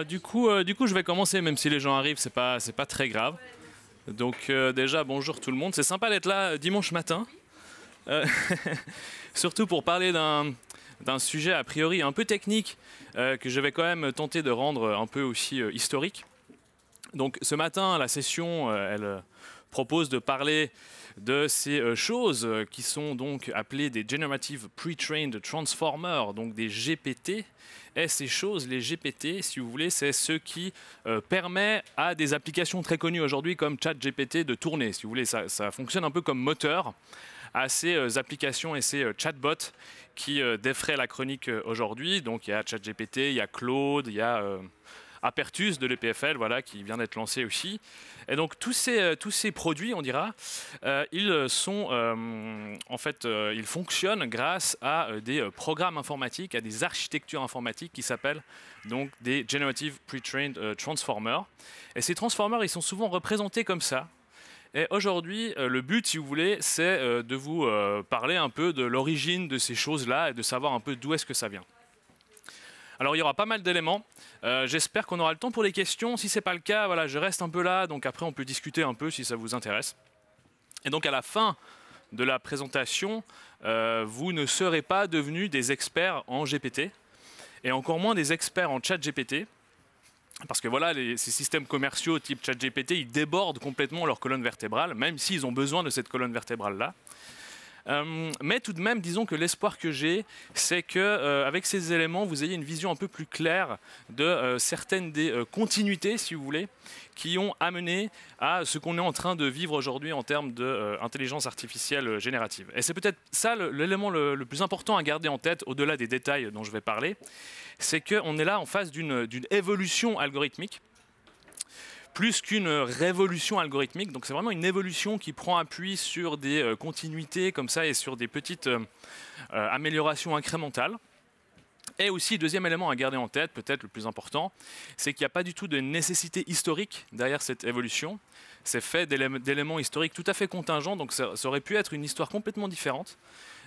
Du coup, je vais commencer, même si les gens arrivent, c'est pas très grave. Donc déjà, bonjour tout le monde. C'est sympa d'être là dimanche matin, euh, surtout pour parler d'un sujet a priori un peu technique que je vais quand même tenter de rendre un peu aussi historique. Donc ce matin, la session, elle propose de parler de ces choses qui sont donc appelées des Generative Pre-trained Transformers, donc des GPT. Et ces choses, les GPT, si vous voulez, c'est ce qui permet à des applications très connues aujourd'hui comme ChatGPT de tourner. Si vous voulez, ça fonctionne un peu comme moteur à ces applications et ces chatbots qui défraient la chronique aujourd'hui. Donc il y a ChatGPT, il y a Claude, il y a Apertus de l'EPFL, voilà, qui vient d'être lancé aussi. Et donc tous ces produits, on dira, ils sont ils fonctionnent grâce à des programmes informatiques, à des architectures informatiques qui s'appellent donc des Generative Pre-trained Transformers. Et ces transformers, ils sont souvent représentés comme ça. Et aujourd'hui, le but, si vous voulez, c'est de vous parler un peu de l'origine de ces choses-là et de savoir un peu d'où est-ce que ça vient. Alors il y aura pas mal d'éléments. J'espère qu'on aura le temps pour les questions. Si ce n'est pas le cas, voilà, je reste un peu là. Donc après, on peut discuter un peu si ça vous intéresse. Et donc à la fin de la présentation, vous ne serez pas devenus des experts en GPT et encore moins des experts en chat GPT. Parce que voilà, ces systèmes commerciaux type ChatGPT, ils débordent complètement leur colonne vertébrale, même s'ils ont besoin de cette colonne vertébrale-là. Mais tout de même, disons que l'espoir que j'ai, c'est que avec ces éléments, vous ayez une vision un peu plus claire de certaines des continuités, si vous voulez, qui ont amené à ce qu'on est en train de vivre aujourd'hui en termes d'intelligence artificielle générative. Et c'est peut-être ça l'élément le plus important à garder en tête, au-delà des détails dont je vais parler, c'est qu'on est là en face d'une évolution algorithmique, plus qu'une révolution algorithmique. Donc c'est vraiment une évolution qui prend appui sur des continuités comme ça et sur des petites améliorations incrémentales. Et aussi, deuxième élément à garder en tête, peut-être le plus important, c'est qu'il n'y a pas du tout de nécessité historique derrière cette évolution. C'est fait d'éléments historiques tout à fait contingents, donc ça aurait pu être une histoire complètement différente.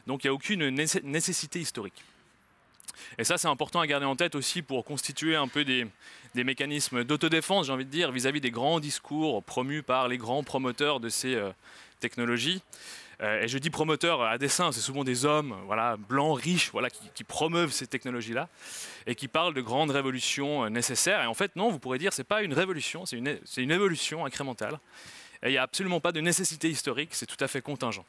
Donc il n'y a aucune nécessité historique. Et ça, c'est important à garder en tête aussi pour constituer un peu des mécanismes d'autodéfense, j'ai envie de dire, vis-à-vis des grands discours promus par les grands promoteurs de ces technologies. Et je dis promoteurs à dessein, c'est souvent des hommes voilà, blancs, riches, voilà, qui promeuvent ces technologies-là et qui parlent de grandes révolutions nécessaires. Et en fait, non, vous pourrez dire, c'est pas une révolution, c'est une évolution incrémentale. Et il n'y a absolument pas de nécessité historique, c'est tout à fait contingent.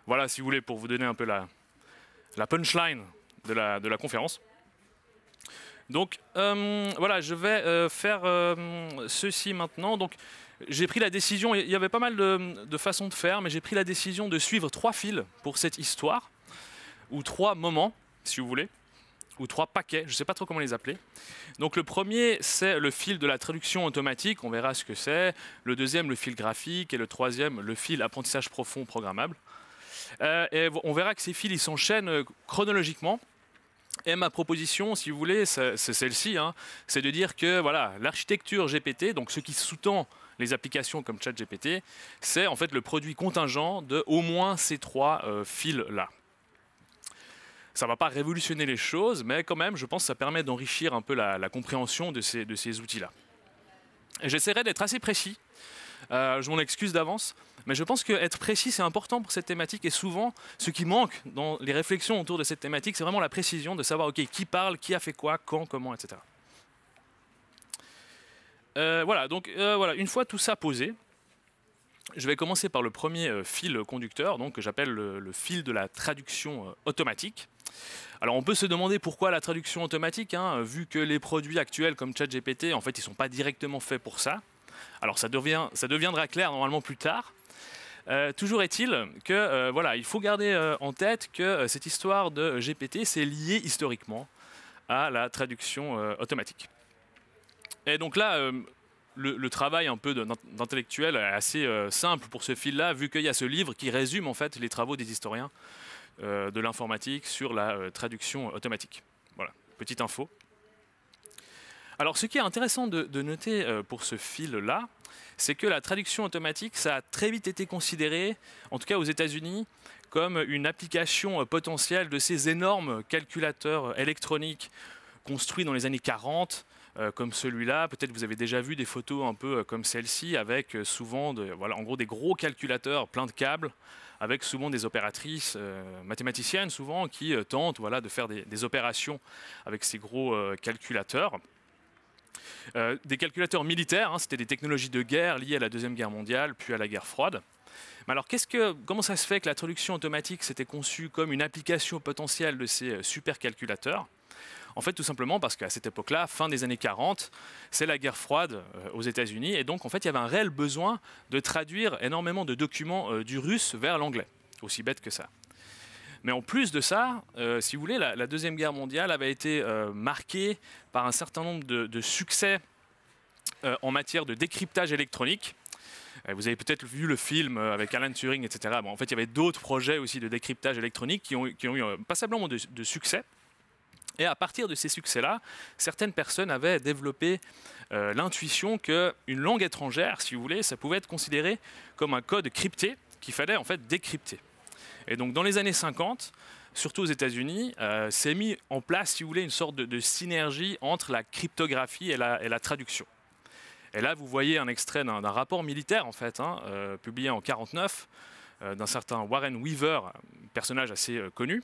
Voilà, si vous voulez, pour vous donner un peu la punchline de la conférence. Donc voilà, je vais faire ceci maintenant. Donc j'ai pris la décision, il y avait pas mal de façons de faire, mais j'ai pris la décision de suivre 3 fils pour cette histoire, ou 3 moments, si vous voulez, ou 3 paquets, je ne sais pas trop comment les appeler. Donc le premier, c'est le fil de la traduction automatique, on verra ce que c'est. Le deuxième, le fil graphique, et le troisième, le fil apprentissage profond programmable. Et on verra que ces fils, ils s'enchaînent chronologiquement. Et ma proposition, si vous voulez, c'est celle-ci, hein, c'est de dire que voilà, l'architecture GPT, donc ce qui sous-tend les applications comme ChatGPT, c'est en fait le produit contingent de au moins ces 3 fils-là. Ça ne va pas révolutionner les choses, mais quand même, je pense que ça permet d'enrichir un peu la compréhension de ces outils-là. Et j'essaierai d'être assez précis. Je m'en excuse d'avance, mais je pense qu'être précis, c'est important pour cette thématique. Et souvent, ce qui manque dans les réflexions autour de cette thématique, c'est vraiment la précision de savoir qui parle, qui a fait quoi, quand, comment, etc. Voilà, donc voilà, une fois tout ça posé, je vais commencer par le premier fil conducteur, donc, que j'appelle le fil de la traduction automatique. Alors on peut se demander pourquoi la traduction automatique, hein, vu que les produits actuels comme ChatGPT, en fait, ils ne sont pas directement faits pour ça. Alors ça deviendra clair normalement plus tard. Toujours est-il que voilà, il faut garder en tête que cette histoire de GPT, c'est lié historiquement à la traduction automatique. Et donc là, le travail un peu d'intellectuel est assez simple pour ce fil-là, vu qu'il y a ce livre qui résume en fait les travaux des historiens de l'informatique sur la traduction automatique. Voilà, petite info. Alors ce qui est intéressant de noter pour ce fil-là, c'est que la traduction automatique, ça a très vite été considéré, en tout cas aux États-Unis, comme une application potentielle de ces énormes calculateurs électroniques construits dans les années 40, comme celui-là. Peut-être vous avez déjà vu des photos un peu comme celle-ci, avec souvent voilà, en gros des gros calculateurs pleins de câbles, avec souvent des opératrices mathématiciennes souvent qui tentent voilà, de faire des opérations avec ces gros calculateurs. Des calculateurs militaires, hein, c'était des technologies de guerre liées à la Deuxième Guerre mondiale, puis à la guerre froide. Mais alors comment ça se fait que la traduction automatique s'était conçue comme une application potentielle de ces supercalculateurs? En fait, tout simplement parce qu'à cette époque-là, fin des années 40, c'est la guerre froide aux États-Unis, et donc en fait, il y avait un réel besoin de traduire énormément de documents du russe vers l'anglais. Aussi bête que ça. Mais en plus de ça, si vous voulez, la Deuxième Guerre mondiale avait été marquée par un certain nombre de succès en matière de décryptage électronique. Vous avez peut-être vu le film avec Alan Turing, etc. Bon, en fait, il y avait d'autres projets aussi de décryptage électronique qui ont eu passablement de succès. Et à partir de ces succès-là, certaines personnes avaient développé l'intuition qu'une langue étrangère, si vous voulez, ça pouvait être considéré comme un code crypté qu'il fallait en fait décrypter. Et donc dans les années 50, surtout aux États-Unis, s'est mis en place, si vous voulez, une sorte de synergie entre la cryptographie et la traduction. Et là, vous voyez un extrait d'un rapport militaire, en fait, hein, publié en 1949, d'un certain Warren Weaver, un personnage assez connu.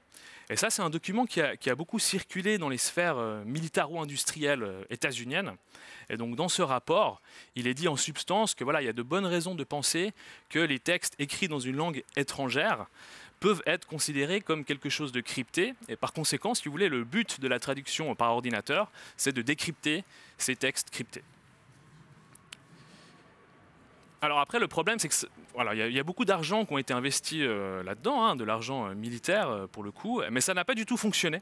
Et ça, c'est un document qui a beaucoup circulé dans les sphères militaro-industrielles états-uniennes. Et donc, dans ce rapport, il est dit en substance que voilà, il y a de bonnes raisons de penser que les textes écrits dans une langue étrangère peuvent être considérés comme quelque chose de crypté. Et par conséquent, si vous voulez, le but de la traduction par ordinateur, c'est de décrypter ces textes cryptés. Alors après, le problème, c'est que voilà, y a beaucoup d'argent qui ont été investis là-dedans, hein, de l'argent militaire pour le coup, mais ça n'a pas du tout fonctionné.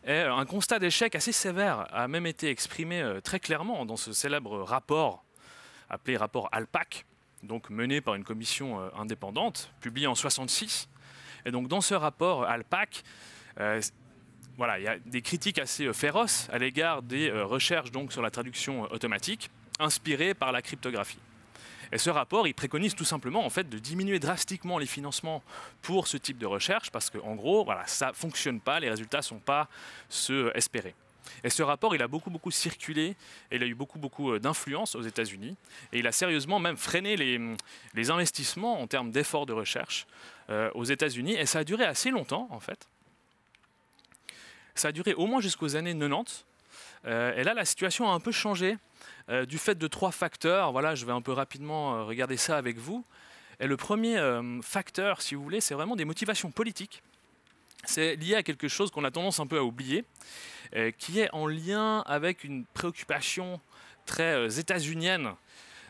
Et un constat d'échec assez sévère a même été exprimé très clairement dans ce célèbre rapport appelé rapport ALPAC, donc mené par une commission indépendante, publié en 1966. Et donc dans ce rapport ALPAC, voilà, il y a des critiques assez féroces à l'égard des recherches donc, sur la traduction automatique, inspirées par la cryptographie. Et ce rapport, il préconise tout simplement en fait, de diminuer drastiquement les financements pour ce type de recherche, parce qu'en gros, voilà, ça ne fonctionne pas, les résultats ne sont pas ceux espérés. Et ce rapport, il a beaucoup circulé, et il a eu beaucoup d'influence aux États-Unis, et il a sérieusement même freiné les investissements en termes d'efforts de recherche aux États-Unis, et ça a duré assez longtemps, en fait. Ça a duré au moins jusqu'aux années 90, et là, la situation a un peu changé. Du fait de 3 facteurs, voilà, je vais un peu rapidement regarder ça avec vous. Et le premier facteur, si vous voulez, c'est vraiment des motivations politiques. C'est lié à quelque chose qu'on a tendance un peu à oublier, qui est en lien avec une préoccupation très états-unienne,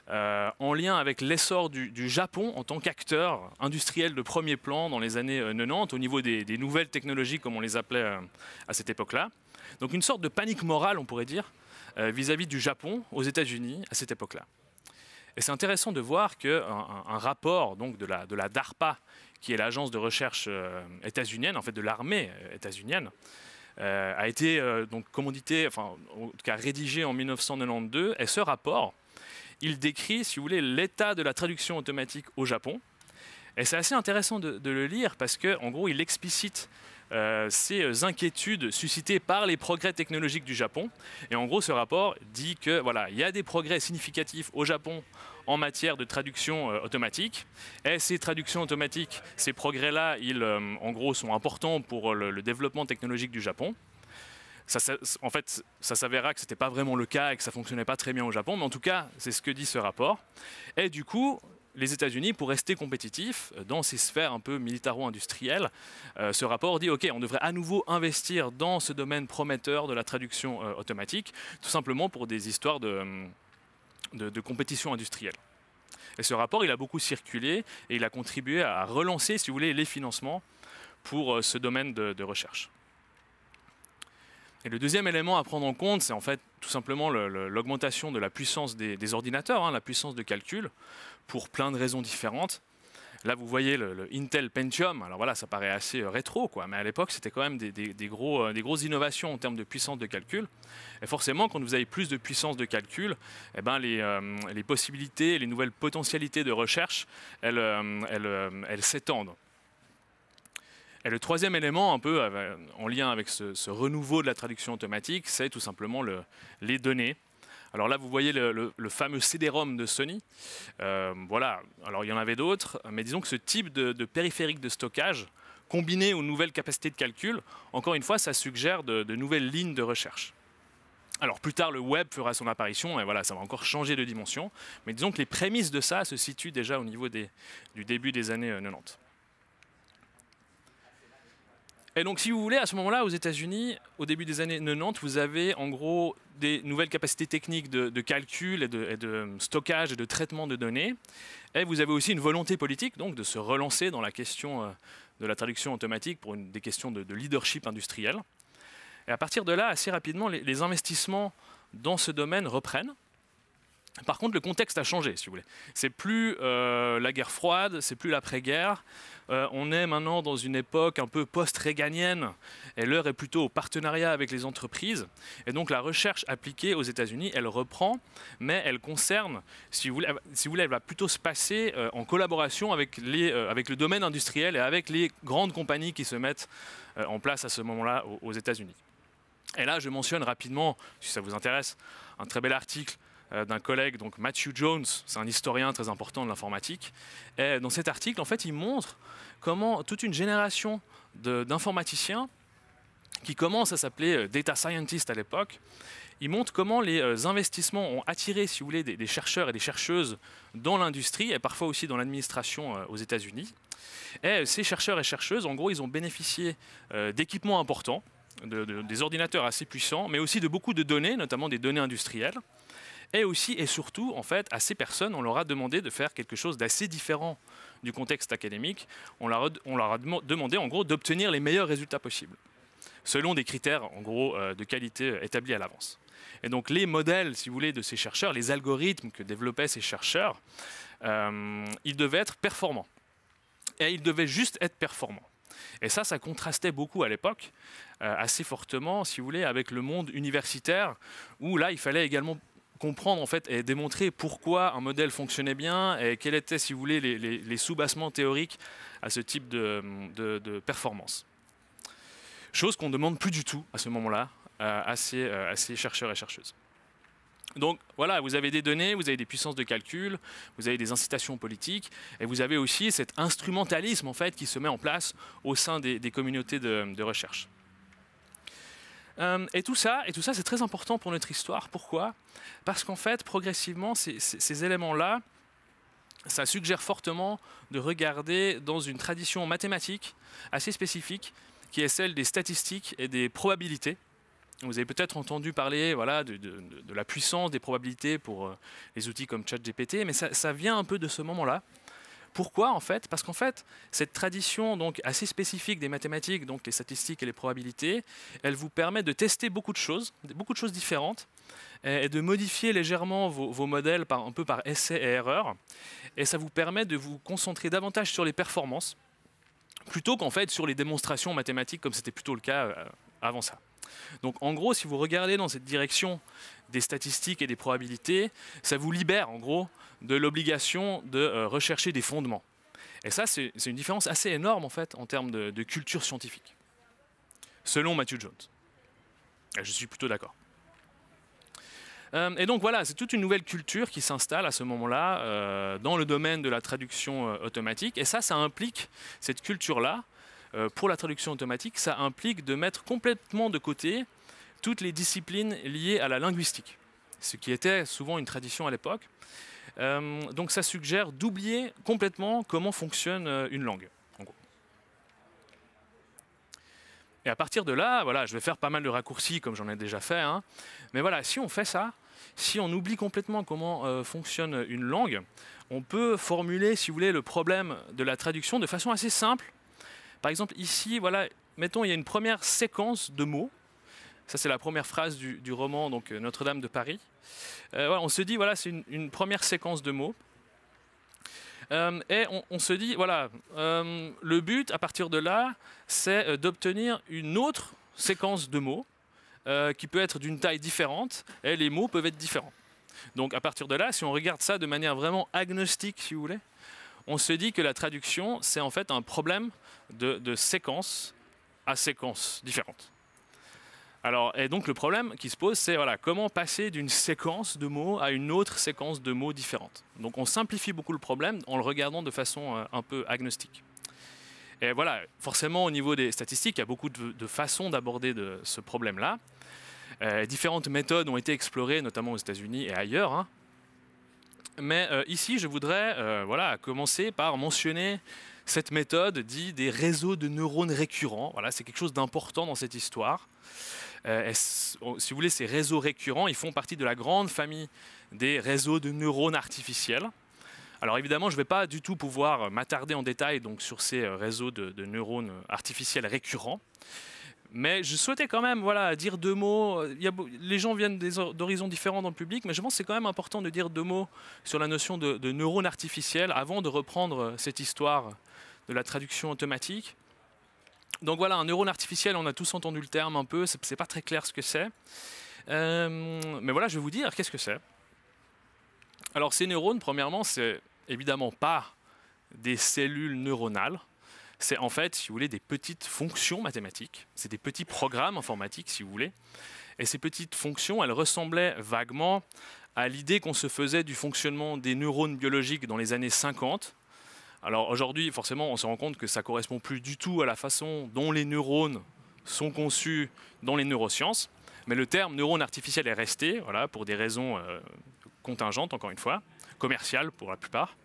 en lien avec l'essor du Japon en tant qu'acteur industriel de premier plan dans les années 90, au niveau des nouvelles technologies, comme on les appelait à cette époque-là. Donc une sorte de panique morale, on pourrait dire, vis-à-vis du Japon aux États-Unis à cette époque-là. Et c'est intéressant de voir qu'un rapport donc, de la DARPA, qui est l'agence de recherche états-unienne, en fait de l'armée états-unienne, a été donc commandité, enfin en tout cas rédigé en 1992. Et ce rapport, il décrit, si vous voulez, l'état de la traduction automatique au Japon. Et c'est assez intéressant de le lire parce qu'en gros, il explicite ces inquiétudes suscitées par les progrès technologiques du Japon. Et en gros, ce rapport dit que voilà, il y a des progrès significatifs au Japon en matière de traduction automatique. Et ces traductions automatiques, ces progrès-là, ils en gros sont importants pour le développement technologique du Japon. En fait, ça s'avéra que ce n'était pas vraiment le cas et que ça ne fonctionnait pas très bien au Japon, mais en tout cas, c'est ce que dit ce rapport. Et du coup, les États-Unis, pour rester compétitifs dans ces sphères un peu militaro-industrielles, ce rapport dit « Ok, on devrait à nouveau investir dans ce domaine prometteur de la traduction automatique, tout simplement pour des histoires de compétition industrielle. » Et ce rapport, il a beaucoup circulé et il a contribué à relancer, si vous voulez, les financements pour ce domaine de recherche. Et le deuxième élément à prendre en compte, c'est en fait tout simplement l'augmentation de la puissance des ordinateurs, hein, la puissance de calcul, pour plein de raisons différentes. Là, vous voyez le Intel Pentium. Alors voilà, ça paraît assez rétro, quoi, mais à l'époque, c'était quand même des grosses innovations en termes de puissance de calcul. Et forcément, quand vous avez plus de puissance de calcul, eh ben, les possibilités, les nouvelles potentialités de recherche, elles s'étendent. Et le troisième élément, un peu en lien avec ce renouveau de la traduction automatique, c'est tout simplement les données. Alors là, vous voyez le fameux CD-ROM de Sony. Voilà, alors il y en avait d'autres, mais disons que ce type de périphérique de stockage, combiné aux nouvelles capacités de calcul, encore une fois, ça suggère de nouvelles lignes de recherche. Alors plus tard, le web fera son apparition, et voilà, ça va encore changer de dimension. Mais disons que les prémices de ça se situent déjà au niveau du début des années 90. Et donc, si vous voulez, à ce moment-là, aux États-Unis, au début des années 90, vous avez en gros des nouvelles capacités techniques de calcul et de stockage et de traitement de données. Et vous avez aussi une volonté politique, donc, de se relancer dans la question de la traduction automatique pour des questions de leadership industriel. Et à partir de là, assez rapidement, les investissements dans ce domaine reprennent. Par contre, le contexte a changé, si vous voulez. C'est plus la guerre froide, c'est plus l'après-guerre. On est maintenant dans une époque un peu post-réganienne, et l'heure est plutôt au partenariat avec les entreprises. Et donc la recherche appliquée aux États-Unis, elle reprend, mais elle concerne, si vous voulez, elle va plutôt se passer en collaboration avec le domaine industriel et avec les grandes compagnies qui se mettent en place à ce moment-là aux États-Unis. Et là, je mentionne rapidement, si ça vous intéresse, un très bel article d'un collègue, donc Matthew Jones, c'est un historien très important de l'informatique. Et dans cet article, en fait, il montre comment toute une génération d'informaticiens, qui commence à s'appeler data scientist à l'époque, il montre comment les investissements ont attiré, si vous voulez, des chercheurs et des chercheuses dans l'industrie et parfois aussi dans l'administration aux États-Unis. Et ces chercheurs et chercheuses, en gros, ils ont bénéficié d'équipements importants, des ordinateurs assez puissants, mais aussi de beaucoup de données, notamment des données industrielles. Et aussi et surtout, en fait, à ces personnes, on leur a demandé de faire quelque chose d'assez différent du contexte académique. On leur a demandé, en gros, d'obtenir les meilleurs résultats possibles, selon des critères, en gros, de qualité établis à l'avance. Et donc, les modèles, si vous voulez, de ces chercheurs, les algorithmes que développaient ces chercheurs, ils devaient être performants. Et ils devaient juste être performants. Et ça contrastait beaucoup à l'époque, assez fortement, si vous voulez, avec le monde universitaire, où là, il fallait également comprendre en fait et démontrer pourquoi un modèle fonctionnait bien et quels étaient, si vous voulez, les sous-bassements théoriques à ce type de performance. Chose qu'on ne demande plus du tout à ce moment-là à ces chercheurs et chercheuses. Donc voilà, vous avez des données, vous avez des puissances de calcul, vous avez des incitations politiques, et vous avez aussi cet instrumentalisme en fait qui se met en place au sein des communautés de recherche. Et tout ça, c'est très important pour notre histoire. Pourquoi? Parce qu'en fait, progressivement, ces éléments-là, ça suggère fortement de regarder dans une tradition mathématique assez spécifique, qui est celle des statistiques et des probabilités. Vous avez peut-être entendu parler voilà, de la puissance des probabilités pour les outils comme ChatGPT, mais ça vient un peu de ce moment-là. Pourquoi en fait? Parce qu'en fait, cette tradition donc, assez spécifique des mathématiques, donc les statistiques et les probabilités, elle vous permet de tester beaucoup de choses différentes, et de modifier légèrement vos modèles un peu par essai et erreur. Et ça vous permet de vous concentrer davantage sur les performances, plutôt qu'en fait sur les démonstrations mathématiques, comme c'était plutôt le cas avant ça. Donc en gros, si vous regardez dans cette direction des statistiques et des probabilités, ça vous libère en gros de l'obligation de rechercher des fondements. Et ça, c'est une différence assez énorme en fait en termes de culture scientifique, selon Matthew Jones. Et je suis plutôt d'accord. Et donc voilà, c'est toute une nouvelle culture qui s'installe à ce moment-là dans le domaine de la traduction automatique. Et ça implique, cette culture-là, pour la traduction automatique, ça implique de mettre complètement de côté toutes les disciplines liées à la linguistique, ce qui était souvent une tradition à l'époque. Donc ça suggère d'oublier complètement comment fonctionne une langue, en gros. Et à partir de là, voilà, je vais faire pas mal de raccourcis comme j'en ai déjà fait, hein, mais voilà, si on fait ça, si on oublie complètement comment fonctionne une langue, on peut formuler, si vous voulez, le problème de la traduction de façon assez simple. Par exemple, ici, voilà, mettons, il y a une première séquence de mots. Ça, c'est la première phrase du roman donc, Notre-Dame de Paris. Voilà, on se dit, voilà, c'est une première séquence de mots. Et on se dit, voilà, le but, à partir de là, c'est d'obtenir une autre séquence de mots qui peut être d'une taille différente, et les mots peuvent être différents. Donc, à partir de là, si on regarde ça de manière vraiment agnostique, si vous voulez, on se dit que la traduction, c'est en fait un problème de séquence à séquence différentes. Alors, et donc le problème qui se pose, c'est voilà, comment passer d'une séquence de mots à une autre séquence de mots différente. Donc on simplifie beaucoup le problème en le regardant de façon un peu agnostique. Et voilà, forcément au niveau des statistiques, il y a beaucoup de façons d'aborder ce problème-là. Différentes méthodes ont été explorées, notamment aux États-Unis et ailleurs. Hein. Mais ici, je voudrais voilà, commencer par mentionner cette méthode dite des réseaux de neurones récurrents. Voilà, c'est quelque chose d'important dans cette histoire. Si vous voulez, ces réseaux récurrents, ils font partie de la grande famille des réseaux de neurones artificiels. Alors évidemment, je ne vais pas du tout pouvoir m'attarder en détail donc, sur ces réseaux de neurones artificiels récurrents. Mais je souhaitais quand même voilà, dire deux mots. Les gens viennent d'horizons différents dans le public, mais je pense que c'est quand même important de dire deux mots sur la notion de neurones artificiels avant de reprendre cette histoire de la traduction automatique. Donc voilà, un neurone artificiel, on a tous entendu le terme un peu, c'est pas très clair ce que c'est. Mais voilà, je vais vous dire qu'est-ce que c'est. Alors ces neurones, premièrement, c'est évidemment pas des cellules neuronales. C'est en fait, si vous voulez, des petites fonctions mathématiques. C'est des petits programmes informatiques, si vous voulez. Et ces petites fonctions, elles ressemblaient vaguement à l'idée qu'on se faisait du fonctionnement des neurones biologiques dans les années 50. Alors aujourd'hui, forcément, on se rend compte que ça ne correspond plus du tout à la façon dont les neurones sont conçus dans les neurosciences. Mais le terme neurone artificiel est resté, voilà, pour des raisons contingentes, encore une fois, commerciales pour la plupart.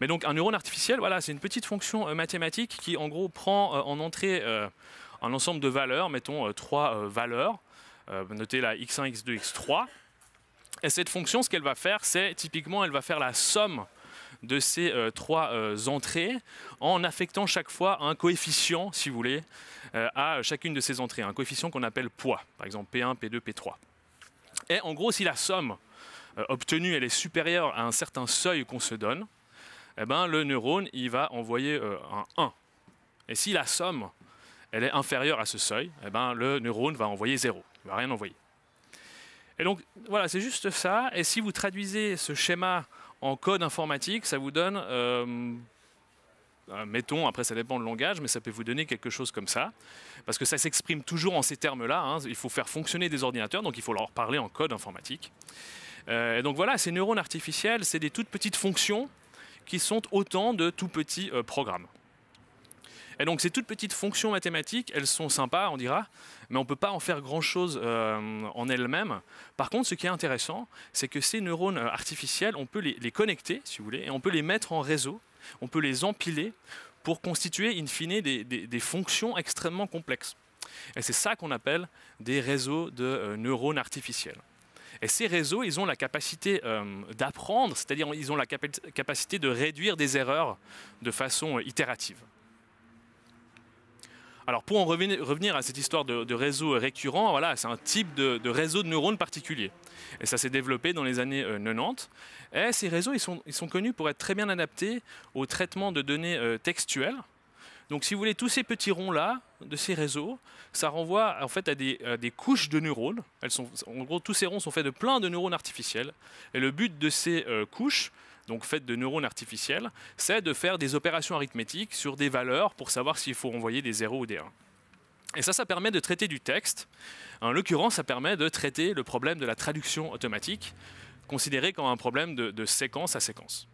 Mais donc un neurone artificiel, voilà, c'est une petite fonction mathématique qui en gros prend en entrée un ensemble de valeurs, mettons trois valeurs, notez la x1, x2, x3. Et cette fonction, ce qu'elle va faire, c'est typiquement, elle va faire la somme de ces trois entrées en affectant chaque fois un coefficient, si vous voulez, à chacune de ces entrées, un coefficient qu'on appelle poids, par exemple P1, P2, P3. Et en gros, si la somme obtenue elle est supérieure à un certain seuil qu'on se donne, eh ben, le neurone il va envoyer un 1. Et si la somme elle est inférieure à ce seuil, eh ben, le neurone va envoyer 0, il ne va rien envoyer. Et donc voilà, c'est juste ça. Et si vous traduisez ce schéma en code informatique, ça vous donne, mettons, après ça dépend du langage, mais ça peut vous donner quelque chose comme ça. Parce que ça s'exprime toujours en ces termes-là. Hein. Il faut faire fonctionner des ordinateurs, donc il faut leur parler en code informatique. Et donc voilà, ces neurones artificiels, c'est des toutes petites fonctions qui sont autant de tout petits programmes. Et donc ces toutes petites fonctions mathématiques, elles sont sympas, on dira, mais on ne peut pas en faire grand-chose en elles-mêmes. Par contre, ce qui est intéressant, c'est que ces neurones artificiels, on peut les connecter, si vous voulez, et on peut les mettre en réseau, on peut les empiler pour constituer, in fine, des fonctions extrêmement complexes. Et c'est ça qu'on appelle des réseaux de neurones artificiels. Et ces réseaux, ils ont la capacité d'apprendre, c'est-à-dire ils ont la capacité de réduire des erreurs de façon itérative. Alors pour en revenir à cette histoire de réseau récurrent, voilà, c'est un type de réseau de neurones particulier. Et ça s'est développé dans les années 90. Et ces réseaux, ils sont connus pour être très bien adaptés au traitement de données textuelles. Donc si vous voulez, tous ces petits ronds-là de ces réseaux, ça renvoie en fait à des couches de neurones. En gros, tous ces ronds sont faits de plein de neurones artificiels. Et le but de ces couches, donc faites de neurones artificiels, c'est de faire des opérations arithmétiques sur des valeurs pour savoir s'il faut envoyer des 0 ou des 1. Et ça permet de traiter du texte. En l'occurrence, ça permet de traiter le problème de la traduction automatique, considéré comme un problème de séquence à séquence.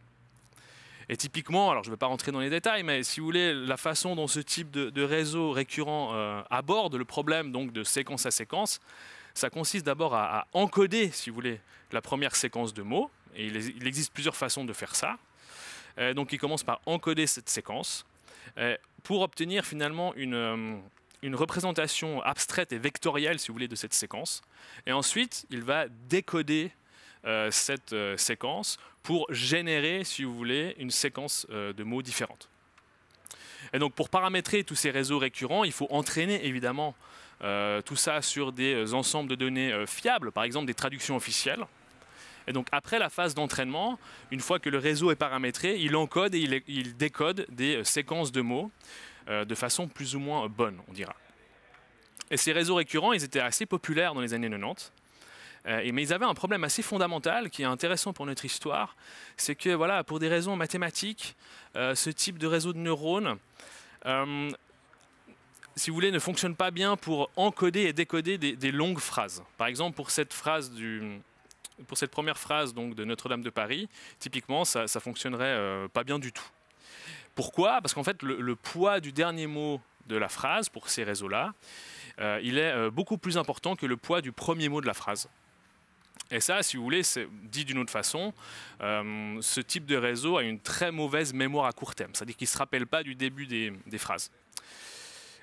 Et typiquement, alors je ne vais pas rentrer dans les détails, mais si vous voulez, la façon dont ce type de réseau récurrent aborde le problème donc, de séquence à séquence, ça consiste d'abord à encoder, si vous voulez, la première séquence de mots. Et il existe plusieurs façons de faire ça. Donc il commence par encoder cette séquence pour obtenir finalement une représentation abstraite et vectorielle, si vous voulez, de cette séquence. Et ensuite, il va décoder cette séquence pour générer, si vous voulez, une séquence de mots différente. Et donc pour paramétrer tous ces réseaux récurrents, il faut entraîner évidemment tout ça sur des ensembles de données fiables, par exemple des traductions officielles. Et donc après la phase d'entraînement, une fois que le réseau est paramétré, il encode et il décode des séquences de mots de façon plus ou moins bonne, on dira. Et ces réseaux récurrents, ils étaient assez populaires dans les années 90. Mais ils avaient un problème assez fondamental qui est intéressant pour notre histoire, c'est que voilà, pour des raisons mathématiques, ce type de réseau de neurones, si vous voulez, ne fonctionne pas bien pour encoder et décoder des longues phrases. Par exemple, pour cette première phrase donc, de Notre-Dame de Paris, typiquement, ça fonctionnerait pas bien du tout. Pourquoi? Parce qu'en fait, le poids du dernier mot de la phrase, pour ces réseaux-là, il est beaucoup plus important que le poids du premier mot de la phrase. Et ça, si vous voulez, c'est dit d'une autre façon, ce type de réseau a une très mauvaise mémoire à court terme, c'est-à-dire qu'il ne se rappelle pas du début des phrases.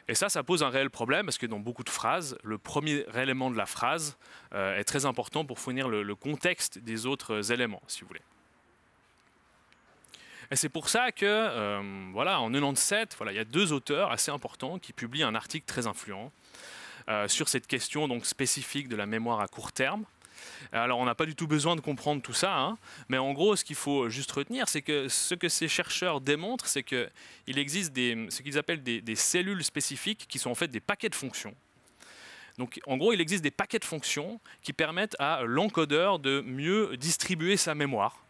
Et ça pose un réel problème parce que dans beaucoup de phrases, le premier élément de la phrase est très important pour fournir le contexte des autres éléments, si vous voulez. Et c'est pour ça que, voilà, en 97, voilà, il y a 2 auteurs assez importants qui publient un article très influent sur cette question donc, spécifique de la mémoire à court terme. Alors on n'a pas du tout besoin de comprendre tout ça, hein, mais en gros ce qu'il faut juste retenir, c'est que ce que ces chercheurs démontrent, c'est qu'il existe ce qu'ils appellent des cellules spécifiques qui sont en fait des paquets de fonctions. Donc en gros il existe des paquets de fonctions qui permettent à l'encodeur de mieux distribuer sa mémoire.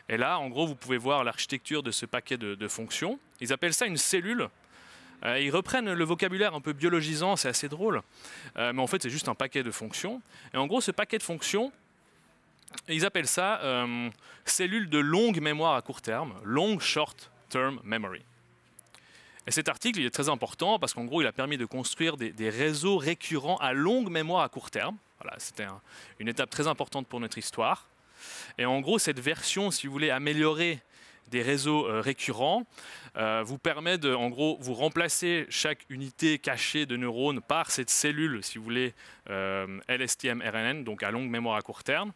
Et là en gros vous pouvez voir l'architecture de ce paquet de fonctions. Ils appellent ça une cellule. Ils reprennent le vocabulaire un peu biologisant, c'est assez drôle, mais en fait c'est juste un paquet de fonctions. Et en gros ce paquet de fonctions, ils appellent ça cellule de longue mémoire à court terme, long short term memory. Et cet article il est très important parce qu'en gros il a permis de construire des réseaux récurrents à longue mémoire à court terme. Voilà, c'était une étape très importante pour notre histoire. Et en gros cette version, si vous voulez, améliorée des réseaux récurrents vous permet de, en gros, vous remplacer chaque unité cachée de neurones par cette cellule, si vous voulez, LSTM-RNN, donc à longue mémoire à court terme.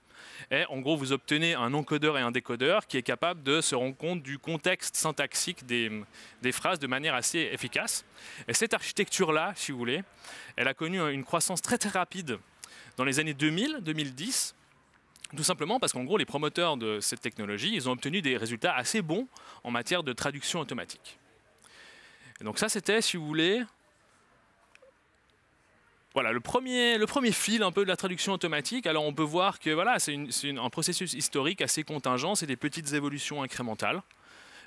Et en gros, vous obtenez un encodeur et un décodeur qui est capable de se rendre compte du contexte syntaxique des phrases de manière assez efficace. Et cette architecture-là, si vous voulez, elle a connu une croissance très très rapide dans les années 2000-2010. Tout simplement parce qu'en gros, les promoteurs de cette technologie, ils ont obtenu des résultats assez bons en matière de traduction automatique. Et donc ça, c'était, si vous voulez, voilà, le premier fil un peu de la traduction automatique. Alors on peut voir que voilà, c'est un processus historique assez contingent, c'est des petites évolutions incrémentales.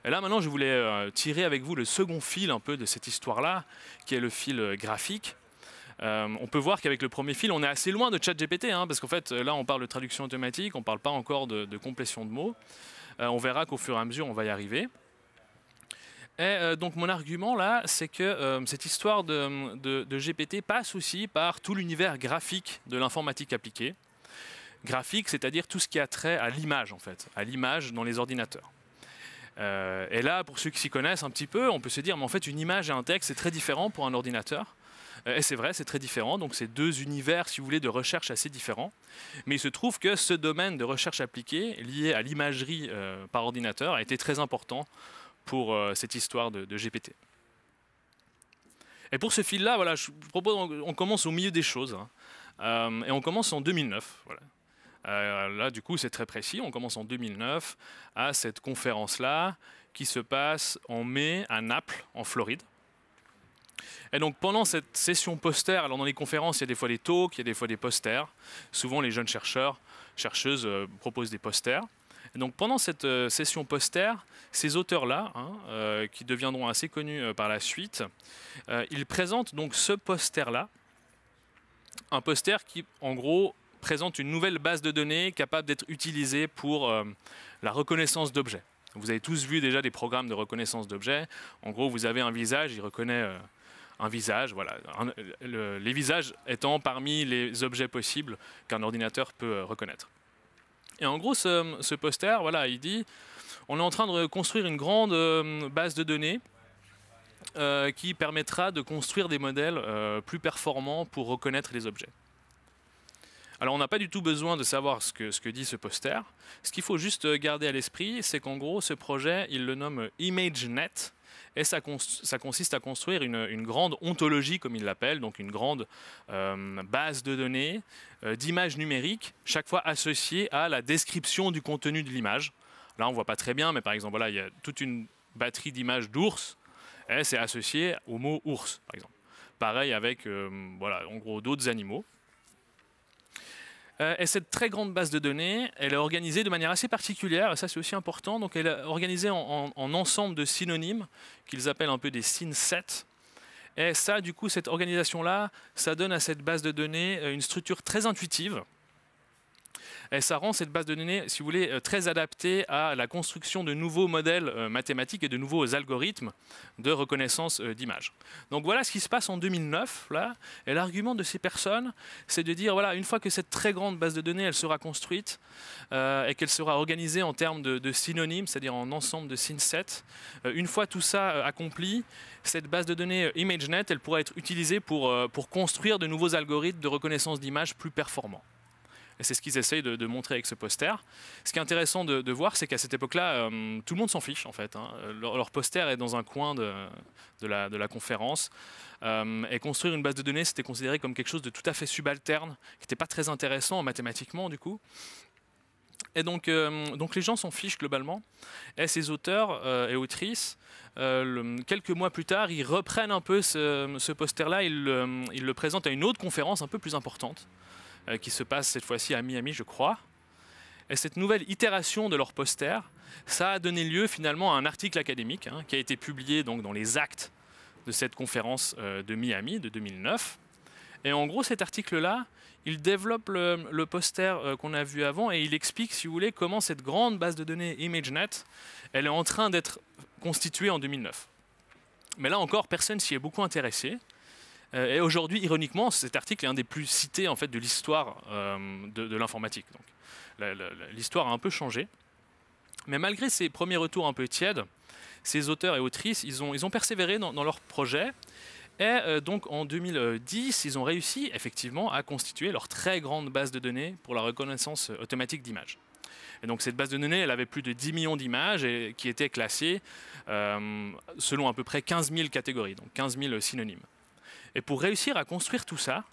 Et là maintenant, je voulais tirer avec vous le second fil un peu de cette histoire-là, qui est le fil graphique. On peut voir qu'avec le premier fil, on est assez loin de ChatGPT, hein, parce qu'en fait, là, on parle de traduction automatique, on ne parle pas encore de complétion de mots. On verra qu'au fur et à mesure, on va y arriver. Et donc, mon argument, là, c'est que cette histoire de GPT passe aussi par tout l'univers graphique de l'informatique appliquée. Graphique, c'est-à-dire tout ce qui a trait à l'image, en fait, à l'image dans les ordinateurs. Et là, pour ceux qui s'y connaissent un petit peu, on peut se dire, mais en fait, une image et un texte, c'est très différent pour un ordinateur. Et c'est vrai, c'est très différent, donc c'est 2 univers, si vous voulez, de recherche assez différents. Mais il se trouve que ce domaine de recherche appliquée, lié à l'imagerie par ordinateur, a été très important pour cette histoire de GPT. Et pour ce fil-là, voilà, je propose on commence au milieu des choses, hein, et on commence en 2009. Voilà. Là, du coup, c'est très précis, on commence en 2009 à cette conférence-là qui se passe en mai à Naples, en Floride. Et donc pendant cette session poster, alors dans les conférences, il y a des fois des talks, il y a des fois des posters. Souvent les jeunes chercheurs, chercheuses proposent des posters. Et donc pendant cette session poster, ces auteurs-là, hein, qui deviendront assez connus par la suite, ils présentent donc ce poster-là, un poster qui en gros présente une nouvelle base de données capable d'être utilisée pour la reconnaissance d'objets. Vous avez tous vu déjà des programmes de reconnaissance d'objets. En gros, vous avez un visage, il reconnaît un visage, voilà. Les visages étant parmi les objets possibles qu'un ordinateur peut reconnaître. Et en gros, ce poster, voilà, il dit on est en train de construire une grande base de données qui permettra de construire des modèles plus performants pour reconnaître les objets. Alors on n'a pas du tout besoin de savoir ce que dit ce poster. Ce qu'il faut juste garder à l'esprit, c'est qu'en gros, ce projet, il le nomme ImageNet. Et ça consiste à construire une grande ontologie, comme il l'appelle, donc une grande base de données d'images numériques, chaque fois associée à la description du contenu de l'image. Là, on ne voit pas très bien, mais par exemple, voilà, il y a toute une batterie d'images d'ours, et c'est associé au mot ours, par exemple. Pareil avec, voilà, en gros, d'autres animaux. Et cette très grande base de données, elle est organisée de manière assez particulière, et ça c'est aussi important. Donc elle est organisée en ensemble de synonymes, qu'ils appellent un peu des synsets. Et ça, du coup, cette organisation-là, ça donne à cette base de données une structure très intuitive. Et ça rend cette base de données, si vous voulez, très adaptée à la construction de nouveaux modèles mathématiques et de nouveaux algorithmes de reconnaissance d'images. Donc voilà ce qui se passe en 2009, là. Et l'argument de ces personnes, c'est de dire, voilà, une fois que cette très grande base de données, elle sera construite et qu'elle sera organisée en termes de synonymes, c'est-à-dire en ensemble de synsets, une fois tout ça accompli, cette base de données ImageNet, elle pourra être utilisée pour construire de nouveaux algorithmes de reconnaissance d'images plus performants. Et c'est ce qu'ils essayent de montrer avec ce poster. Ce qui est intéressant de voir, c'est qu'à cette époque-là, tout le monde s'en fiche en fait. Hein. Leur poster est dans un coin de la conférence. Et construire une base de données, c'était considéré comme quelque chose de tout à fait subalterne, qui n'était pas très intéressant mathématiquement du coup. Et donc les gens s'en fichent globalement. Et ces auteurs et autrices, quelques mois plus tard, ils reprennent un peu ce poster-là, ils le présentent à une autre conférence un peu plus importante, qui se passe cette fois-ci à Miami, je crois. Et cette nouvelle itération de leur poster, ça a donné lieu finalement à un article académique qui a été publié donc, dans les actes de cette conférence de Miami de 2009. Et en gros, cet article-là, il développe le poster qu'on a vu avant et il explique, si vous voulez, comment cette grande base de données ImageNet, elle est en train d'être constituée en 2009. Mais là encore, personne s'y est beaucoup intéressé. Et aujourd'hui, ironiquement, cet article est un des plus cités en fait, de l'histoire de l'informatique. L'histoire a un peu changé. Mais malgré ces premiers retours un peu tièdes, ces auteurs et autrices, ils ont persévéré dans leur projet. Et donc en 2010, ils ont réussi effectivement à constituer leur très grande base de données pour la reconnaissance automatique d'images. Et donc cette base de données, elle avait plus de 10 millions d'images qui étaient classées selon à peu près 15 000 catégories, donc 15 000 synonymes. Et pour réussir à construire tout ça,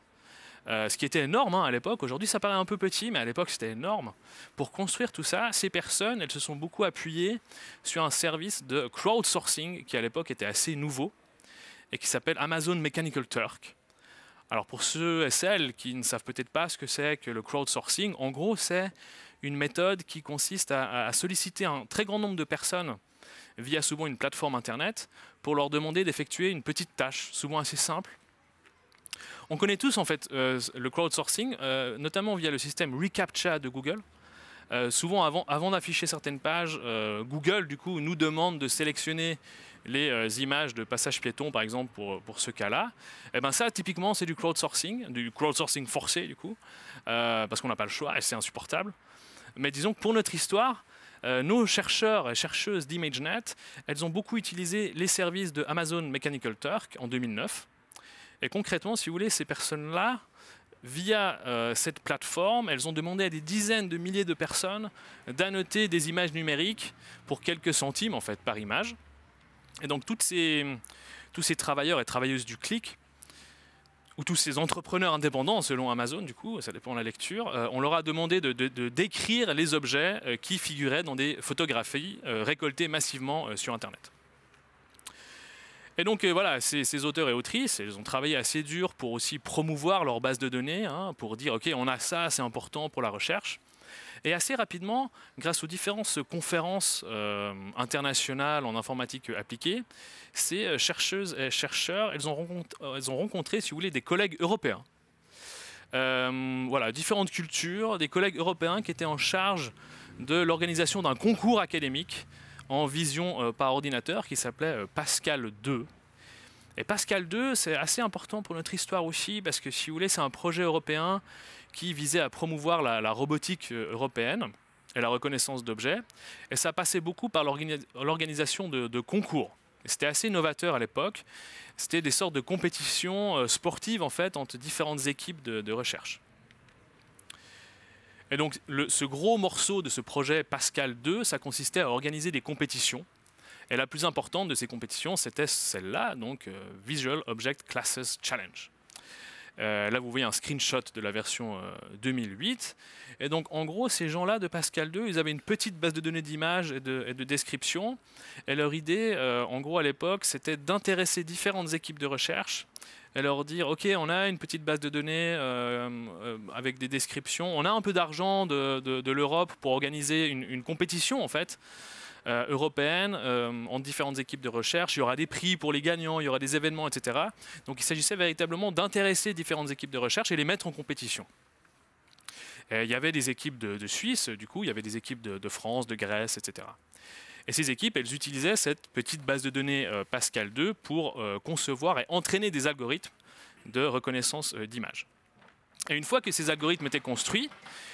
ce qui était énorme à l'époque, aujourd'hui ça paraît un peu petit, mais à l'époque c'était énorme. Pour construire tout ça, ces personnes, elles se sont beaucoup appuyées sur un service de crowdsourcing qui à l'époque était assez nouveau et qui s'appelle Amazon Mechanical Turk. Alors pour ceux et celles qui ne savent peut-être pas ce que c'est que le crowdsourcing, en gros c'est une méthode qui consiste à solliciter un très grand nombre de personnes via souvent une plateforme internet pour leur demander d'effectuer une petite tâche, souvent assez simple. On connaît tous en fait le crowdsourcing, notamment via le système reCAPTCHA de Google. Souvent avant d'afficher certaines pages, Google du coup nous demande de sélectionner les images de passage piéton par exemple pour ce cas-là. Et ben ça typiquement c'est du crowdsourcing forcé du coup, parce qu'on n'a pas le choix et c'est insupportable. Mais disons que pour notre histoire, nos chercheurs et chercheuses d'ImageNet, elles ont beaucoup utilisé les services de Amazon Mechanical Turk en 2009. Et concrètement, si vous voulez, ces personnes-là, via cette plateforme, elles ont demandé à des dizaines de milliers de personnes d'annoter des images numériques pour quelques centimes en fait, par image. Et donc tous ces travailleurs et travailleuses du clic, ou tous ces entrepreneurs indépendants, selon Amazon, du coup, ça dépend de la lecture, on leur a demandé de décrire les objets qui figuraient dans des photographies récoltées massivement sur Internet. Et donc voilà, ces auteurs et autrices, ils ont travaillé assez dur pour aussi promouvoir leur base de données, pour dire ok, on a ça, c'est important pour la recherche. Et assez rapidement, grâce aux différentes conférences internationales en informatique appliquée, ces chercheuses et chercheurs, elles ont rencontré, si vous voulez, des collègues européens. Voilà, différentes cultures, des collègues européens qui étaient en charge de l'organisation d'un concours académique en vision par ordinateur qui s'appelait Pascal 2. Et Pascal 2, c'est assez important pour notre histoire aussi, parce que si vous voulez, c'est un projet européen qui visait à promouvoir la robotique européenne et la reconnaissance d'objets. Et ça passait beaucoup par l'organisation de concours. C'était assez novateur à l'époque. C'était des sortes de compétitions sportives en fait, entre différentes équipes de recherche. Et donc, ce gros morceau de ce projet Pascal 2, ça consistait à organiser des compétitions. Et la plus importante de ces compétitions, c'était celle-là, donc Visual Object Classes Challenge. Là, vous voyez un screenshot de la version 2008. Et donc, en gros, ces gens-là de Pascal 2, ils avaient une petite base de données d'images et de descriptions. Et leur idée, en gros, à l'époque, c'était d'intéresser différentes équipes de recherche et leur dire, OK, on a une petite base de données avec des descriptions. On a un peu d'argent de l'Europe pour organiser une compétition, en fait, européenne, en différentes équipes de recherche. Il y aura des prix pour les gagnants, il y aura des événements, etc. Donc il s'agissait véritablement d'intéresser différentes équipes de recherche et les mettre en compétition. Et il y avait des équipes de Suisse, du coup, il y avait des équipes de France, de Grèce, etc. Et ces équipes, elles utilisaient cette petite base de données Pascal 2 pour concevoir et entraîner des algorithmes de reconnaissance d'images. Et une fois que ces algorithmes étaient construits,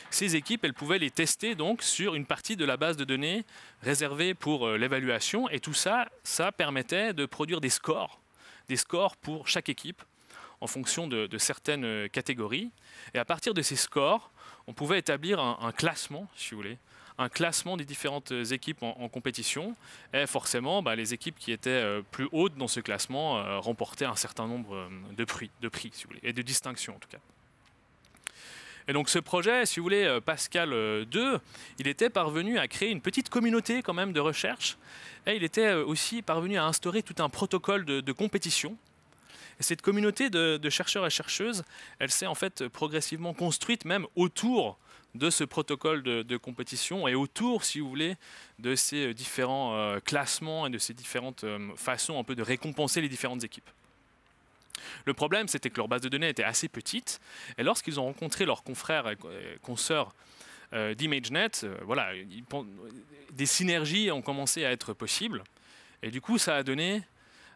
ces équipes, elles pouvaient les tester donc sur une partie de la base de données réservée pour l'évaluation. Et tout ça, ça permettait de produire des scores pour chaque équipe en fonction de certaines catégories. Et à partir de ces scores, on pouvait établir un classement, si vous voulez, un classement des différentes équipes en compétition. Et forcément, les équipes qui étaient plus hautes dans ce classement remportaient un certain nombre de prix, si vous voulez, et de distinctions en tout cas. Et donc ce projet, si vous voulez, Pascal 2, il était parvenu à créer une petite communauté quand même de recherche, et il était aussi parvenu à instaurer tout un protocole de compétition. Et cette communauté de chercheurs et chercheuses, elle s'est en fait progressivement construite même autour de ce protocole de compétition et autour, si vous voulez, de ces différents classements et de ces différentes façons un peu de récompenser les différentes équipes. Le problème, c'était que leur base de données était assez petite, et lorsqu'ils ont rencontré leurs confrères et consoeurs d'ImageNet, voilà, des synergies ont commencé à être possibles, et du coup, ça a donné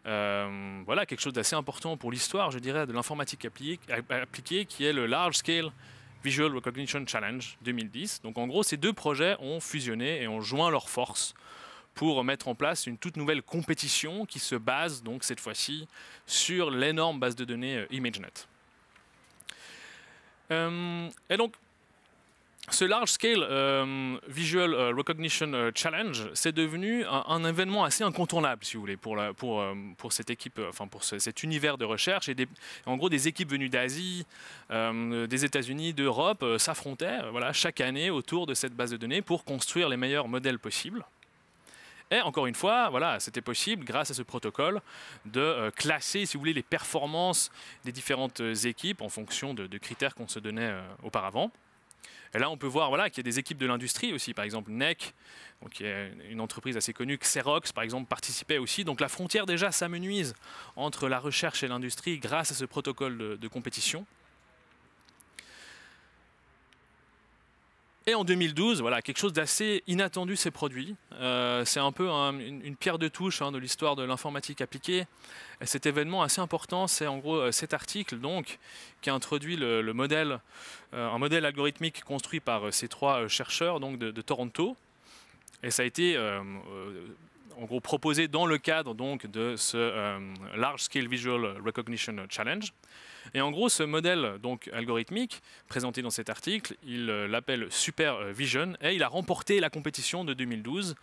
voilà, quelque chose d'assez important pour l'histoire, je dirais, de l'informatique appliquée, qui est le Large Scale Visual Recognition Challenge 2010. Donc en gros, ces deux projets ont fusionné et ont joint leurs forces pour mettre en place une toute nouvelle compétition qui se base donc cette fois-ci sur l'énorme base de données ImageNet. Et donc, ce Large Scale Visual Recognition Challenge, c'est devenu un événement assez incontournable, si vous voulez, pour cette équipe, enfin pour cet univers de recherche. Et en gros, des équipes venues d'Asie, des États-Unis, d'Europe s'affrontaient voilà, chaque année autour de cette base de données pour construire les meilleurs modèles possibles. Et encore une fois, voilà, c'était possible, grâce à ce protocole, de classer, si vous voulez, les performances des différentes équipes en fonction de critères qu'on se donnait auparavant. Et là, on peut voir voilà, qu'il y a des équipes de l'industrie aussi, par exemple NEC, donc, qui est une entreprise assez connue, Xerox, par exemple, participait aussi. Donc la frontière déjà s'amenuise entre la recherche et l'industrie grâce à ce protocole de compétition. Et en 2012, voilà, quelque chose d'assez inattendu s'est produit. C'est un peu une pierre de touche de l'histoire de l'informatique appliquée. Et cet événement assez important, c'est en gros cet article donc, qui a introduit un modèle algorithmique construit par ces trois chercheurs donc, de Toronto. Et ça a été en gros proposé dans le cadre donc, de ce Large Scale Visual Recognition Challenge. Et en gros, ce modèle donc, algorithmique, présenté dans cet article, il l'appelle SuperVision, et il a remporté la compétition de 2012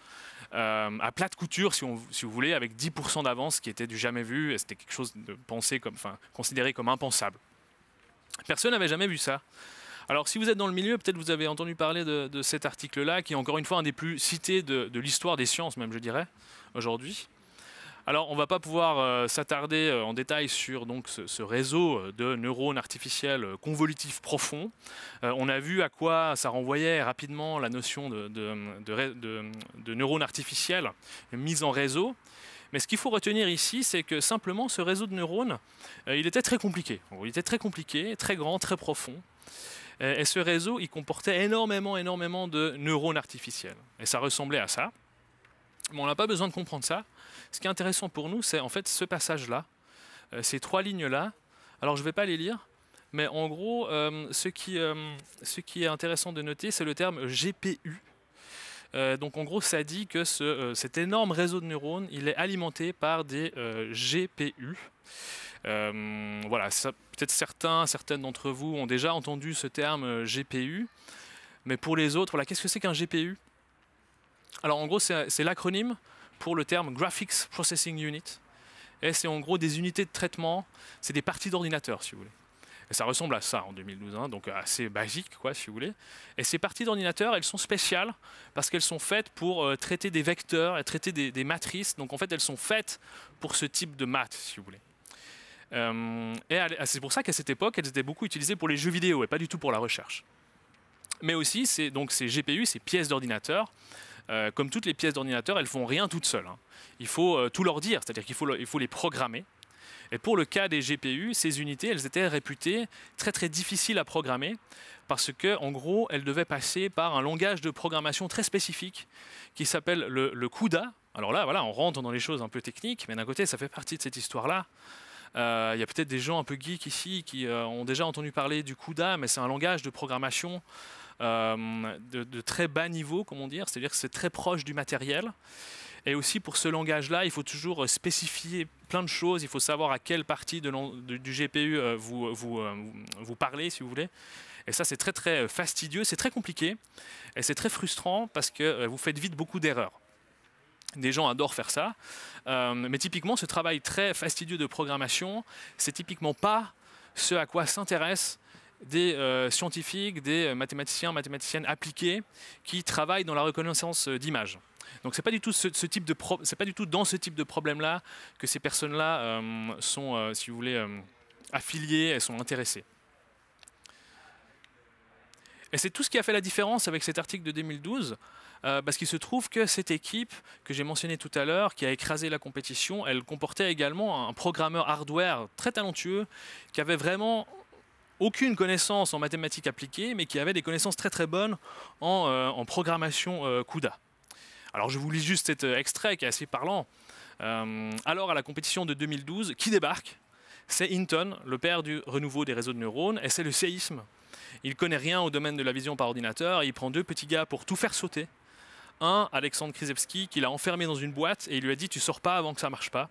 à plate couture, si vous voulez, avec 10% d'avance, qui était du jamais vu, et c'était quelque chose de considéré comme impensable. Personne n'avait jamais vu ça. Alors, si vous êtes dans le milieu, peut-être vous avez entendu parler de cet article-là, qui est encore une fois un des plus cités de l'histoire des sciences, même, je dirais, aujourd'hui. Alors, on ne va pas pouvoir s'attarder en détail sur donc, ce réseau de neurones artificiels convolutifs profonds. On a vu à quoi ça renvoyait rapidement la notion de neurones artificiels mis en réseau. Mais ce qu'il faut retenir ici, c'est que simplement ce réseau de neurones, il était très compliqué. Il était très compliqué, très grand, très profond. Et ce réseau, il comportait énormément de neurones artificiels. Et ça ressemblait à ça. Mais on n'a pas besoin de comprendre ça. Ce qui est intéressant pour nous, c'est en fait ce passage-là, ces trois lignes-là. Alors je ne vais pas les lire, mais en gros, ce qui est intéressant de noter, c'est le terme GPU. Donc en gros, ça dit que cet énorme réseau de neurones, il est alimenté par des GPU. Voilà, peut-être certaines d'entre vous ont déjà entendu ce terme GPU, mais pour les autres, voilà, qu'est-ce que c'est qu'un GPU? Alors en gros, c'est l'acronyme pour le terme Graphics Processing Unit, et c'est en gros des unités de traitement, c'est des parties d'ordinateur si vous voulez. Et ça ressemble à ça en 2012, hein, donc assez basique, quoi, si vous voulez. Et ces parties d'ordinateur, elles sont spéciales parce qu'elles sont faites pour traiter des vecteurs et traiter des matrices. Donc en fait, elles sont faites pour ce type de maths, si vous voulez. C'est pour ça qu'à cette époque, elles étaient beaucoup utilisées pour les jeux vidéo et pas du tout pour la recherche. Mais aussi, ces GPU, ces pièces d'ordinateur, comme toutes les pièces d'ordinateur, elles font rien toutes seules, hein. Il faut tout leur dire, c'est-à-dire qu'il faut les programmer. Et pour le cas des GPU, ces unités, elles étaient réputées très très difficiles à programmer parce que, en gros, elles devaient passer par un langage de programmation très spécifique qui s'appelle le CUDA. Alors là, voilà, on rentre dans les choses un peu techniques, mais d'un côté, ça fait partie de cette histoire-là. Il y a peut-être des gens un peu geeks ici qui ont déjà entendu parler du CUDA, mais c'est un langage de programmation de très bas niveau, comment dire, c'est-à-dire que c'est très proche du matériel. Et aussi pour ce langage-là, il faut toujours spécifier plein de choses, il faut savoir à quelle partie du GPU vous parlez, si vous voulez. Et ça, c'est très très fastidieux, c'est très compliqué, et c'est très frustrant parce que vous faites vite beaucoup d'erreurs. Des gens adorent faire ça, mais typiquement, ce travail très fastidieux de programmation, c'est typiquement pas ce à quoi s'intéressent des scientifiques, des mathématiciennes appliqués qui travaillent dans la reconnaissance d'images. Donc c'est pas du tout c'est pas du tout dans ce type de problème-là que ces personnes-là sont, si vous voulez, affiliées, elles sont intéressées. Et c'est tout ce qui a fait la différence avec cet article de 2012, parce qu'il se trouve que cette équipe que j'ai mentionnée tout à l'heure, qui a écrasé la compétition, elle comportait également un programmeur hardware très talentueux, qui avait vraiment aucune connaissance en mathématiques appliquées, mais qui avait des connaissances très très bonnes en programmation CUDA. Alors je vous lis juste cet extrait qui est assez parlant. Alors à la compétition de 2012, qui débarque? C'est Hinton, le père du renouveau des réseaux de neurones, et c'est le séisme. Il connaît rien au domaine de la vision par ordinateur, et il prend deux petits gars pour tout faire sauter. Un, Alexandre Krzyzewski, qu'il a enfermé dans une boîte, et il lui a dit « tu sors pas avant que ça marche pas ».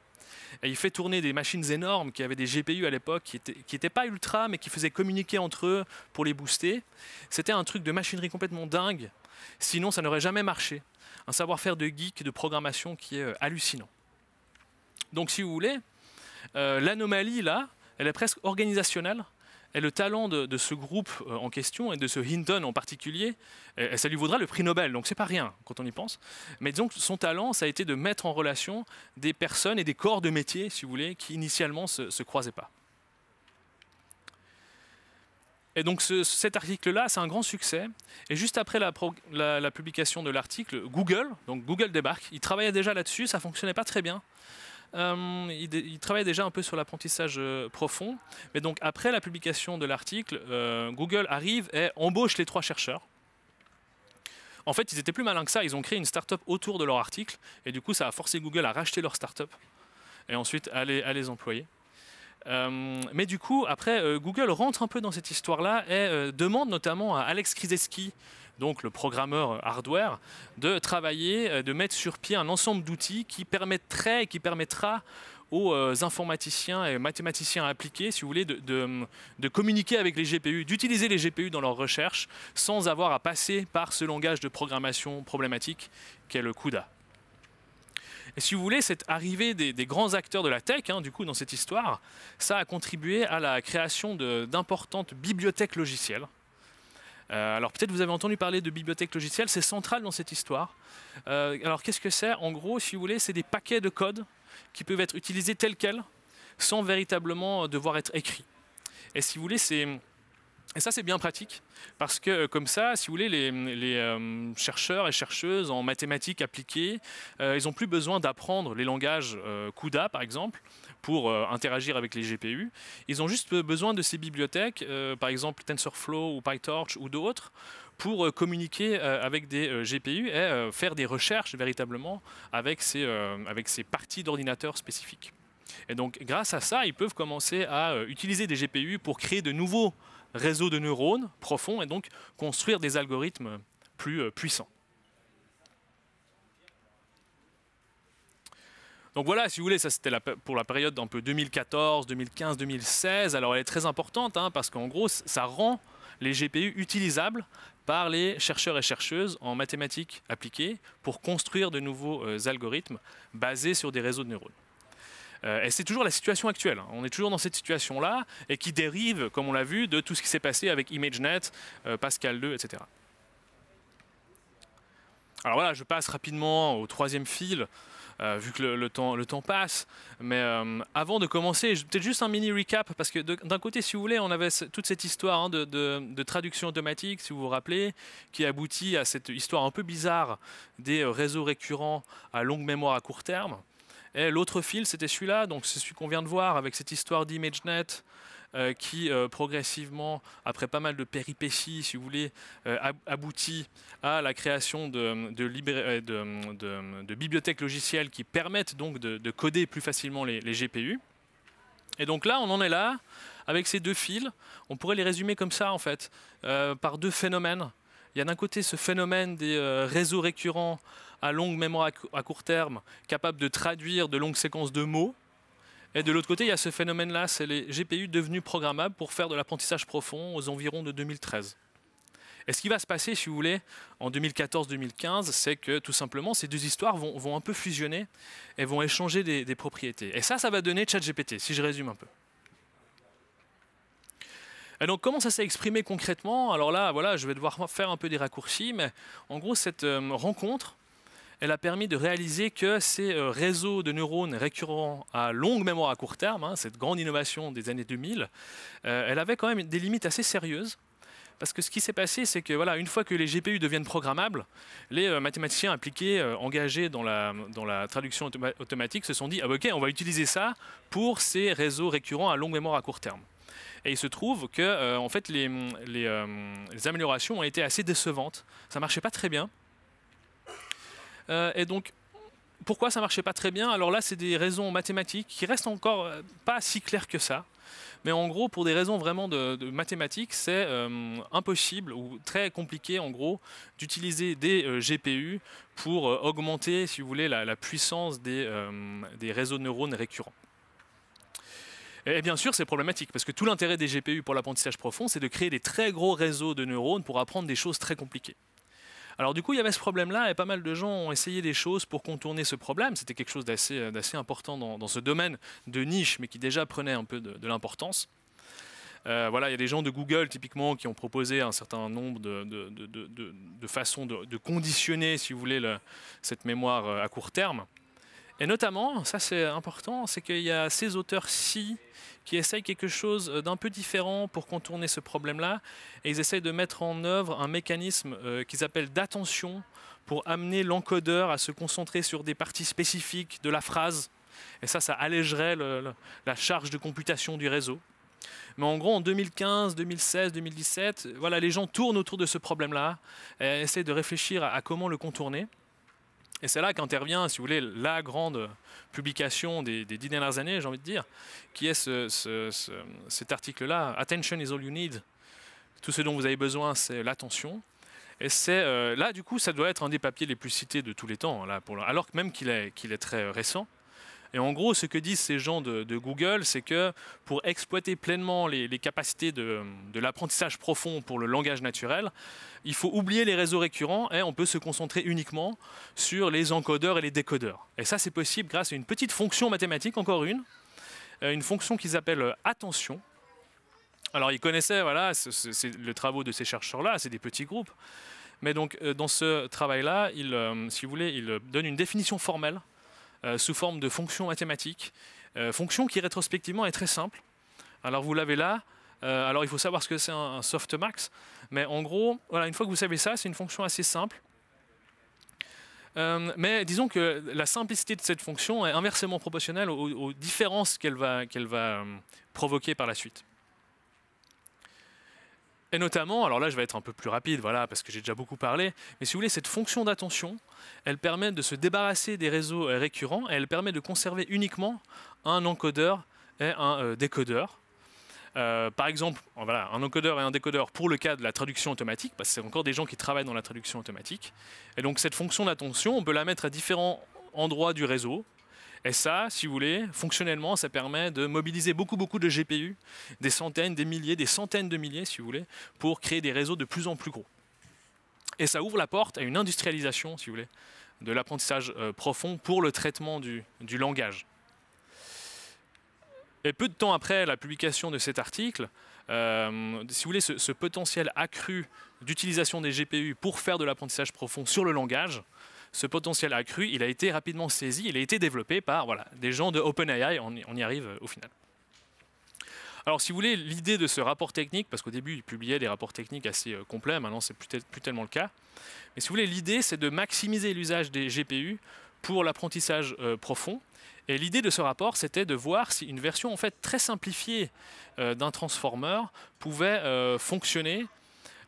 Et il fait tourner des machines énormes qui avaient des GPU à l'époque, qui n'étaient pas ultra, mais qui faisaient communiquer entre eux pour les booster. C'était un truc de machinerie complètement dingue, sinon ça n'aurait jamais marché. Un savoir-faire de geek, de programmation qui est hallucinant. Donc si vous voulez, l'anomalie là, elle est presque organisationnelle. Et le talent de ce groupe en question, et de ce Hinton en particulier, et ça lui vaudra le prix Nobel, donc c'est pas rien quand on y pense. Mais disons que son talent, ça a été de mettre en relation des personnes et des corps de métier, si vous voulez, qui initialement se croisaient pas. Et donc cet article-là, c'est un grand succès. Et juste après la publication de l'article, Google débarque. Il travaillait déjà là-dessus, ça fonctionnait pas très bien. Il travaille déjà un peu sur l'apprentissage profond. Mais donc après la publication de l'article, Google arrive et embauche les 3 chercheurs. En fait, ils étaient plus malins que ça. Ils ont créé une start-up autour de leur article. Et du coup, ça a forcé Google à racheter leur start-up et ensuite à les employer. Mais du coup, après, Google rentre un peu dans cette histoire-là et demande notamment à Alex Krzyzewski, donc le programmeur hardware, de travailler, de mettre sur pied un ensemble d'outils qui permettra aux informaticiens et mathématiciens appliqués, si vous voulez, de communiquer avec les GPU, d'utiliser les GPU dans leurs recherches sans avoir à passer par ce langage de programmation problématique qu'est le CUDA. Et si vous voulez, cette arrivée des grands acteurs de la tech, hein, du coup, dans cette histoire, ça a contribué à la création d'importantes bibliothèques logicielles. Alors peut-être vous avez entendu parler de bibliothèques logicielles, c'est central dans cette histoire. Alors qu'est-ce que c'est? En gros, si vous voulez, c'est des paquets de code qui peuvent être utilisés tels quels, sans véritablement devoir être écrits. Et si vous voulez, et ça, c'est bien pratique, parce que comme ça, si vous voulez, les chercheurs et chercheuses en mathématiques appliquées, ils n'ont plus besoin d'apprendre les langages CUDA, par exemple, pour interagir avec les GPU. Ils ont juste besoin de ces bibliothèques, par exemple TensorFlow ou PyTorch ou d'autres, pour communiquer avec des GPU et faire des recherches véritablement avec ces parties d'ordinateurs spécifiques. Et donc, grâce à ça, ils peuvent commencer à utiliser des GPU pour créer de nouveaux réseaux de neurones profonds et donc construire des algorithmes plus puissants. Donc voilà, si vous voulez, ça c'était pour la période un peu 2014, 2015, 2016. Alors elle est très importante hein, parce qu'en gros, ça rend les GPU utilisables par les chercheurs et chercheuses en mathématiques appliquées pour construire de nouveaux algorithmes basés sur des réseaux de neurones. Et c'est toujours la situation actuelle. On est toujours dans cette situation-là et qui dérive, comme on l'a vu, de tout ce qui s'est passé avec ImageNet, Pascal 2, etc. Alors voilà, je passe rapidement au troisième fil, vu que le temps passe. Mais avant de commencer, peut-être juste un mini recap, parce que d'un côté, si vous voulez, on avait toute cette histoire hein, de traduction automatique, si vous vous rappelez, qui aboutit à cette histoire un peu bizarre des réseaux récurrents à longue mémoire à court terme. Et l'autre fil, c'était celui-là, donc c'est celui qu'on vient de voir avec cette histoire d'ImageNet qui progressivement, après pas mal de péripéties, si vous voulez, aboutit à la création de bibliothèques logicielles qui permettent donc de coder plus facilement les GPU. Et donc là, on en est là, avec ces deux fils. On pourrait les résumer comme ça, en fait, par deux phénomènes. Il y a d'un côté ce phénomène des réseaux récurrents à longue mémoire à court terme, capables de traduire de longues séquences de mots. Et de l'autre côté, il y a ce phénomène-là, c'est les GPU devenus programmables pour faire de l'apprentissage profond aux environs de 2013. Et ce qui va se passer, si vous voulez, en 2014-2015, c'est que tout simplement, ces deux histoires vont un peu fusionner et vont échanger des propriétés. Et ça va donner ChatGPT, si je résume un peu. Et donc, comment ça s'est exprimé concrètement? Alors là, voilà, je vais devoir faire un peu des raccourcis, mais en gros, cette rencontre, elle a permis de réaliser que ces réseaux de neurones récurrents à longue mémoire à court terme, hein, cette grande innovation des années 2000, elle avait quand même des limites assez sérieuses. Parce que ce qui s'est passé, c'est que voilà, une fois que les GPU deviennent programmables, les mathématiciens impliqués, engagés dans la traduction automatique, se sont dit ah, ok, on va utiliser ça pour ces réseaux récurrents à longue mémoire à court terme. Et il se trouve que en fait, les améliorations ont été assez décevantes. Ça ne marchait pas très bien. Et donc, pourquoi ça ne marchait pas très bien? Alors là, c'est des raisons mathématiques qui restent encore pas si claires que ça. Mais en gros, pour des raisons vraiment de mathématiques, c'est impossible ou très compliqué, en gros, d'utiliser des GPU pour augmenter, si vous voulez, la puissance des réseaux de neurones récurrents. Et bien sûr, c'est problématique, parce que tout l'intérêt des GPU pour l'apprentissage profond, c'est de créer des très gros réseaux de neurones pour apprendre des choses très compliquées. Alors du coup, il y avait ce problème-là et pas mal de gens ont essayé des choses pour contourner ce problème. C'était quelque chose d'assez important dans ce domaine de niche, mais qui déjà prenait un peu de l'importance. Voilà, il y a des gens de Google, typiquement, qui ont proposé un certain nombre de façons de conditionner, si vous voulez, cette mémoire à court terme. Et notamment, ça c'est important, c'est qu'il y a ces auteurs-ci qui essayent quelque chose d'un peu différent pour contourner ce problème-là. Et ils essayent de mettre en œuvre un mécanisme qu'ils appellent d'attention pour amener l'encodeur à se concentrer sur des parties spécifiques de la phrase. Et ça allégerait la charge de computation du réseau. Mais en gros, en 2015, 2016, 2017, voilà, les gens tournent autour de ce problème-là et essayent de réfléchir à comment le contourner. Et c'est là qu'intervient, si vous voulez, la grande publication des 10 dernières années, j'ai envie de dire, qui est cet article-là, « Attention is all you need ». Tout ce dont vous avez besoin, c'est l'attention. Et c'est là, du coup, ça doit être un des papiers les plus cités de tous les temps, là, alors même qu'il est très récent. Et en gros, ce que disent ces gens de Google, c'est que pour exploiter pleinement les capacités de l'apprentissage profond pour le langage naturel, il faut oublier les réseaux récurrents et on peut se concentrer uniquement sur les encodeurs et les décodeurs. Et ça, c'est possible grâce à une petite fonction mathématique, encore une fonction qu'ils appellent attention. Alors, ils connaissaient, voilà, c'est le travail de ces chercheurs-là, c'est des petits groupes. Mais donc, dans ce travail-là, si vous voulez, ils donnent une définition formelle sous forme de fonction mathématique, fonction qui rétrospectivement est très simple. Alors vous l'avez là, alors il faut savoir ce que c'est un softmax, mais en gros, voilà, une fois que vous savez ça, c'est une fonction assez simple. Mais disons que la simplicité de cette fonction est inversement proportionnelle aux différences qu'elle va provoquer par la suite. Et notamment, alors là je vais être un peu plus rapide, voilà, parce que j'ai déjà beaucoup parlé, mais si vous voulez, cette fonction d'attention, elle permet de se débarrasser des réseaux récurrents et elle permet de conserver uniquement un encodeur et un décodeur. Par exemple, voilà, un encodeur et un décodeur pour le cas de la traduction automatique, parce que c'est encore des gens qui travaillent dans la traduction automatique. Et donc cette fonction d'attention, on peut la mettre à différents endroits du réseau. Et ça, si vous voulez, fonctionnellement, ça permet de mobiliser beaucoup de GPU, des centaines, des milliers, des centaines de milliers, si vous voulez, pour créer des réseaux de plus en plus gros. Et ça ouvre la porte à une industrialisation, si vous voulez, de l'apprentissage profond pour le traitement du langage. Et peu de temps après la publication de cet article, si vous voulez, ce potentiel accru d'utilisation des GPU pour faire de l'apprentissage profond sur le langage, ce potentiel accru, il a été rapidement saisi, il a été développé par des gens de OpenAI, on y arrive au final. Alors si vous voulez, l'idée de ce rapport technique, parce qu'au début il publiait des rapports techniques assez complets, maintenant c'est plus tellement le cas, mais si vous voulez, l'idée c'est de maximiser l'usage des GPU pour l'apprentissage profond. Et l'idée de ce rapport, c'était de voir si une version en fait très simplifiée d'un transformer pouvait fonctionner.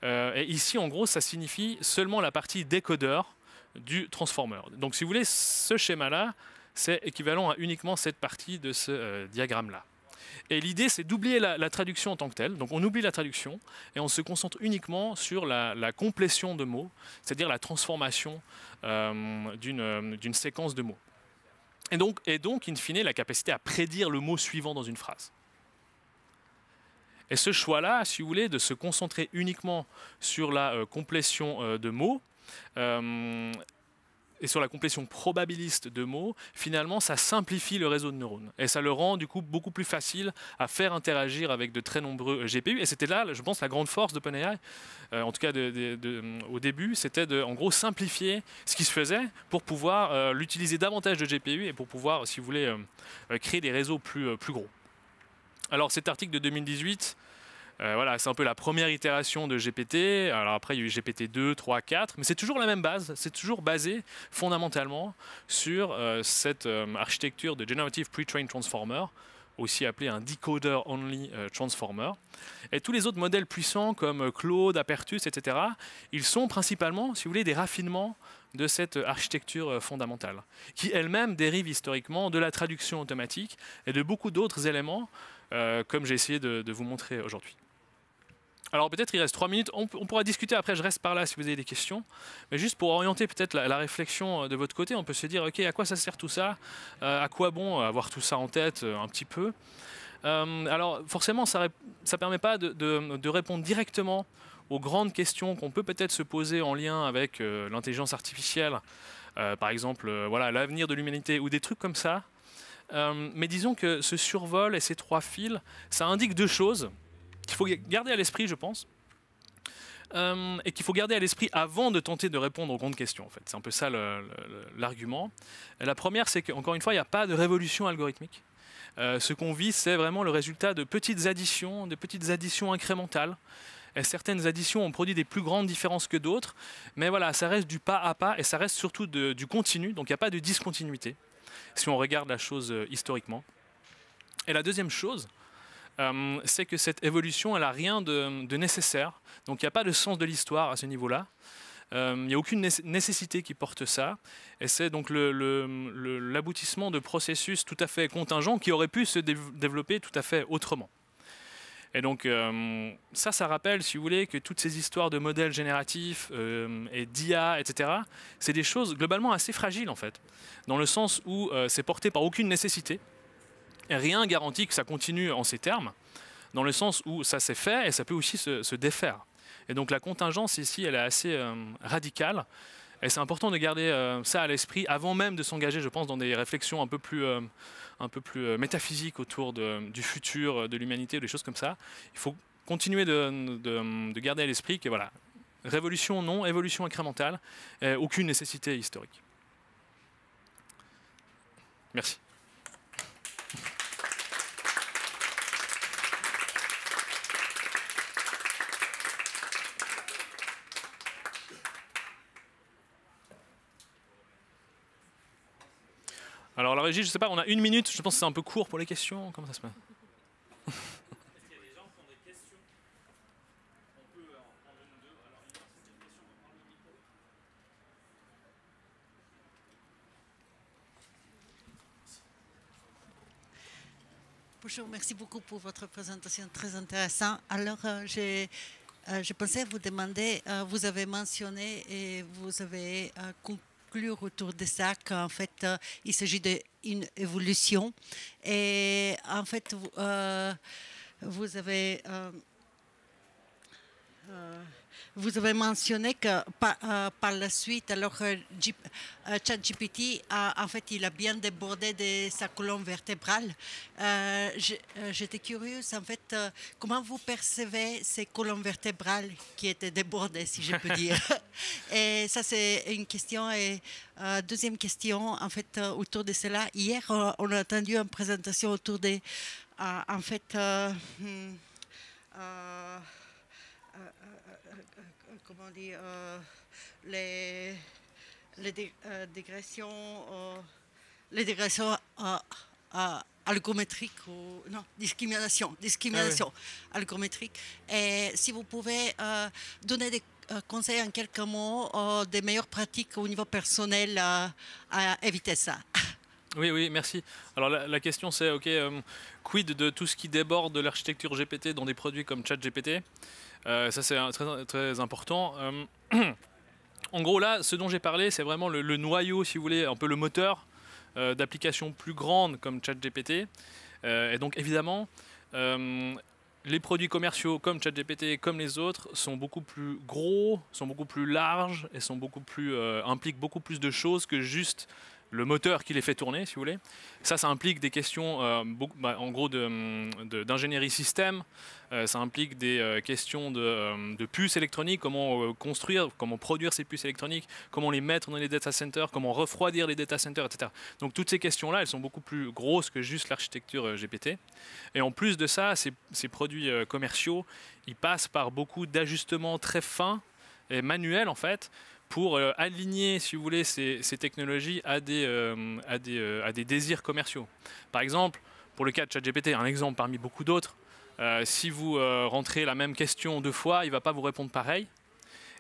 Et ici, en gros, ça signifie seulement la partie décodeur du transformer. Donc, si vous voulez, ce schéma-là, c'est équivalent à uniquement cette partie de ce diagramme-là. Et l'idée, c'est d'oublier la traduction en tant que telle. Donc, on oublie la traduction et on se concentre uniquement sur la complétion de mots, c'est-à-dire la transformation d'une séquence de mots. Et donc, in fine, la capacité à prédire le mot suivant dans une phrase. Et ce choix-là, si vous voulez, de se concentrer uniquement sur la complétion de mots, et sur la complétion probabiliste de mots, finalement, ça simplifie le réseau de neurones. Et ça le rend, du coup, beaucoup plus facile à faire interagir avec de très nombreux GPU. Et c'était là, je pense, la grande force d'OpenAI, en tout cas au début, c'était de, en gros, simplifier ce qui se faisait pour pouvoir l'utiliser davantage de GPU et pour pouvoir, si vous voulez, créer des réseaux plus gros. Alors, cet article de 2018... voilà, c'est un peu la première itération de GPT. Alors après, il y a eu GPT-2, 3, 4, mais c'est toujours la même base. C'est toujours basé fondamentalement sur cette architecture de Generative Pre-trained Transformer, aussi appelé un Decoder Only Transformer. Et tous les autres modèles puissants comme Claude, Apertus, etc., ils sont principalement, si vous voulez, des raffinements de cette architecture fondamentale, qui elle-même dérive historiquement de la traduction automatique et de beaucoup d'autres éléments, comme j'ai essayé de vous montrer aujourd'hui. Alors peut-être il reste 3 minutes, on pourra discuter après, je reste par là si vous avez des questions. Mais juste pour orienter peut-être la réflexion de votre côté, on peut se dire, ok, à quoi ça sert tout ça? À quoi bon avoir tout ça en tête un petit peu? Alors forcément, ça ne permet pas de répondre directement aux grandes questions qu'on peut peut-être se poser en lien avec l'intelligence artificielle, par exemple voilà, l'avenir de l'humanité ou des trucs comme ça. Mais disons que ce survol et ces 3 fils, ça indique 2 choses qu'il faut garder à l'esprit, je pense, et qu'il faut garder à l'esprit avant de tenter de répondre aux grandes questions. En fait. C'est un peu ça l'argument. La première, c'est qu'encore une fois, il n'y a pas de révolution algorithmique. Ce qu'on vit, c'est vraiment le résultat de petites additions incrémentales. Et certaines additions ont produit des plus grandes différences que d'autres, mais voilà, ça reste du pas à pas et ça reste surtout du continu, donc il n'y a pas de discontinuité, si on regarde la chose historiquement. Et la deuxième chose, c'est que cette évolution, elle n'a rien de nécessaire. Donc il n'y a pas de sens de l'histoire à ce niveau-là. Il n'y a aucune nécessité qui porte ça. Et c'est donc l'aboutissement de processus tout à fait contingents qui auraient pu se développer tout à fait autrement. Et donc ça rappelle, si vous voulez, que toutes ces histoires de modèles génératifs et d'IA, etc., c'est des choses globalement assez fragiles en fait, dans le sens où c'est porté par aucune nécessité. Et rien garantit que ça continue en ces termes, dans le sens où ça s'est fait et ça peut aussi se défaire. Et donc la contingence ici, elle est assez radicale. Et c'est important de garder ça à l'esprit avant même de s'engager, je pense, dans des réflexions un peu plus métaphysiques autour du futur de l'humanité ou des choses comme ça. Il faut continuer de garder à l'esprit que voilà, révolution non, évolution incrémentale, aucune nécessité historique. Merci. Alors la régie, je ne sais pas, on a 1 minute, je pense que c'est un peu court pour les questions. Comment ça se passe? Est-ce qu'il y a des gens qui ont des questions? On peut en prendre 1 ou 2. Alors il y a une question, on prend le micro. Bonjour, merci beaucoup pour votre présentation très intéressante. Alors je pensais vous demander, vous avez mentionné et vous avez conclure autour de ça qu'en fait il s'agit d'une évolution et en fait vous avez vous avez mentionné que par la suite, alors ChatGPT, en fait, il a bien débordé de sa colonne vertébrale. J'étais curieuse, en fait, comment vous percevez ces colonnes vertébrales qui étaient débordées, si je peux dire. Et ça, c'est une question. Et deuxième question, en fait, autour de cela. Hier, on a entendu une présentation autour des, en fait, comment dire, les dégressions algométriques ou non, discrimination algométrique. Et si vous pouvez donner des conseils en quelques mots des meilleures pratiques au niveau personnel à éviter ça. Oui, oui, merci. Alors la question c'est, ok, quid de tout ce qui déborde de l'architecture GPT dans des produits comme ChatGPT. Ça c'est très, très important. En gros là, ce dont j'ai parlé, c'est vraiment le noyau, si vous voulez, un peu le moteur d'applications plus grandes comme ChatGPT. Et donc évidemment, les produits commerciaux comme ChatGPT, comme les autres, sont beaucoup plus gros, sont beaucoup plus larges et sont beaucoup plus, impliquent beaucoup plus de choses que juste le moteur qui les fait tourner, si vous voulez. Ça implique des questions, en gros, d'ingénierie système. Ça implique des questions de puces électroniques, comment construire, comment produire ces puces électroniques, comment les mettre dans les data centers, comment refroidir les data centers, etc. Donc toutes ces questions-là, elles sont beaucoup plus grosses que juste l'architecture GPT. Et en plus de ça, ces produits commerciaux, ils passent par beaucoup d'ajustements très fins et manuels, en fait, pour aligner, si vous voulez, ces technologies à des désirs commerciaux. Par exemple, pour le cas de ChatGPT, un exemple parmi beaucoup d'autres, si vous rentrez la même question 2 fois, il ne va pas vous répondre pareil.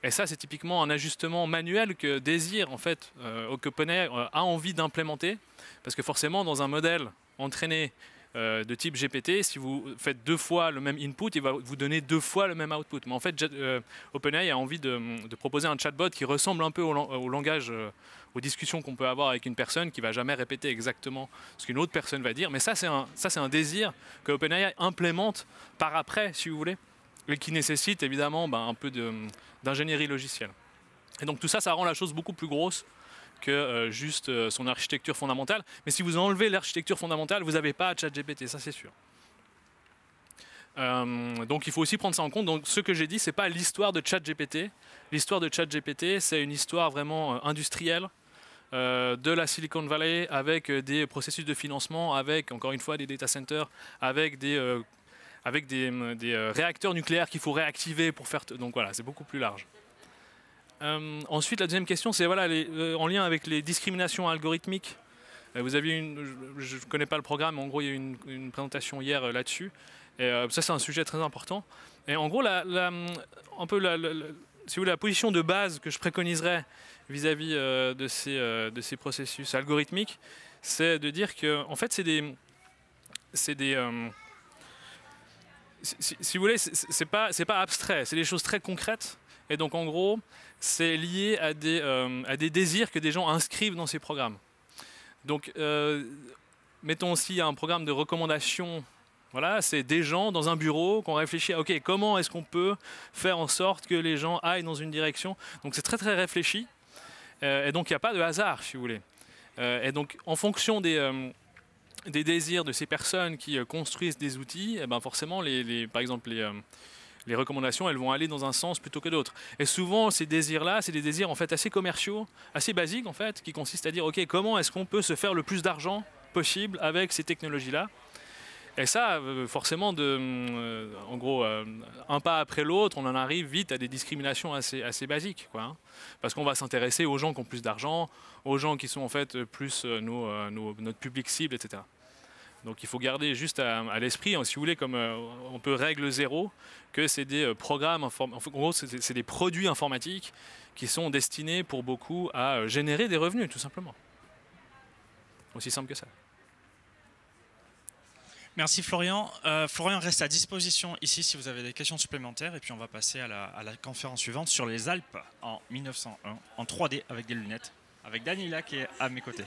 Et ça, c'est typiquement un ajustement manuel que désire, en fait, qu'OpenAI a envie d'implémenter. Parce que forcément, dans un modèle entraîné de type GPT, si vous faites 2 fois le même input, il va vous donner 2 fois le même output. Mais en fait, OpenAI a envie de proposer un chatbot qui ressemble un peu au langage, aux discussions qu'on peut avoir avec une personne, qui ne va jamais répéter exactement ce qu'une autre personne va dire. Mais ça, c'est un désir que OpenAI implémente par après, si vous voulez, et qui nécessite évidemment un peu d'ingénierie logicielle. Et donc tout ça, ça rend la chose beaucoup plus grosse que juste son architecture fondamentale. Mais si vous enlevez l'architecture fondamentale, vous n'avez pas ChatGPT, ça c'est sûr. Donc il faut aussi prendre ça en compte. Donc ce que j'ai dit, c'est pas l'histoire de ChatGPT. L'histoire de ChatGPT, c'est une histoire vraiment industrielle de la Silicon Valley, avec des processus de financement, avec encore une fois des data centers, avec des réacteurs nucléaires qu'il faut réactiver pour faire... Donc voilà, c'est beaucoup plus large. Ensuite, la deuxième question, c'est voilà, en lien avec les discriminations algorithmiques. Vous avez je ne connais pas le programme, mais en gros, il y a eu une présentation hier là-dessus. Et ça, c'est un sujet très important. Et en gros, un peu si vous voulez, la position de base que je préconiserais vis-à-vis de ces processus algorithmiques, c'est de dire que, en fait, si vous voulez, c'est pas abstrait, c'est des choses très concrètes. Et donc, en gros, c'est lié à des désirs que des gens inscrivent dans ces programmes. Donc, mettons aussi un programme de recommandation. Voilà, c'est des gens dans un bureau qui ont réfléchi à, OK, comment est-ce qu'on peut faire en sorte que les gens aillent dans une direction. Donc, c'est très, très réfléchi. Et donc, il n'y a pas de hasard, si vous voulez. Et donc, en fonction des désirs de ces personnes qui construisent des outils, et ben forcément, par exemple, les recommandations, elles vont aller dans un sens plutôt que d'autres. Et souvent, ces désirs-là, c'est des désirs en fait assez commerciaux, assez basiques en fait, qui consistent à dire, OK, comment est-ce qu'on peut se faire le plus d'argent possible avec ces technologies-là? Et ça, forcément, en gros, un pas après l'autre, on en arrive vite à des discriminations assez basiques, quoi, hein. Parce qu'on va s'intéresser aux gens qui ont plus d'argent, aux gens qui sont en fait plus notre public cible, etc. Donc il faut garder juste à l'esprit, si vous voulez, comme on peut règle zéro, que c'est des programmes, en gros, c'est des produits informatiques qui sont destinés pour beaucoup à générer des revenus, tout simplement. Aussi simple que ça. Merci Florian. Florian reste à disposition ici si vous avez des questions supplémentaires. Et puis on va passer à la conférence suivante sur les Alpes en 1901, en 3D avec des lunettes, avec Daniela qui est à mes côtés.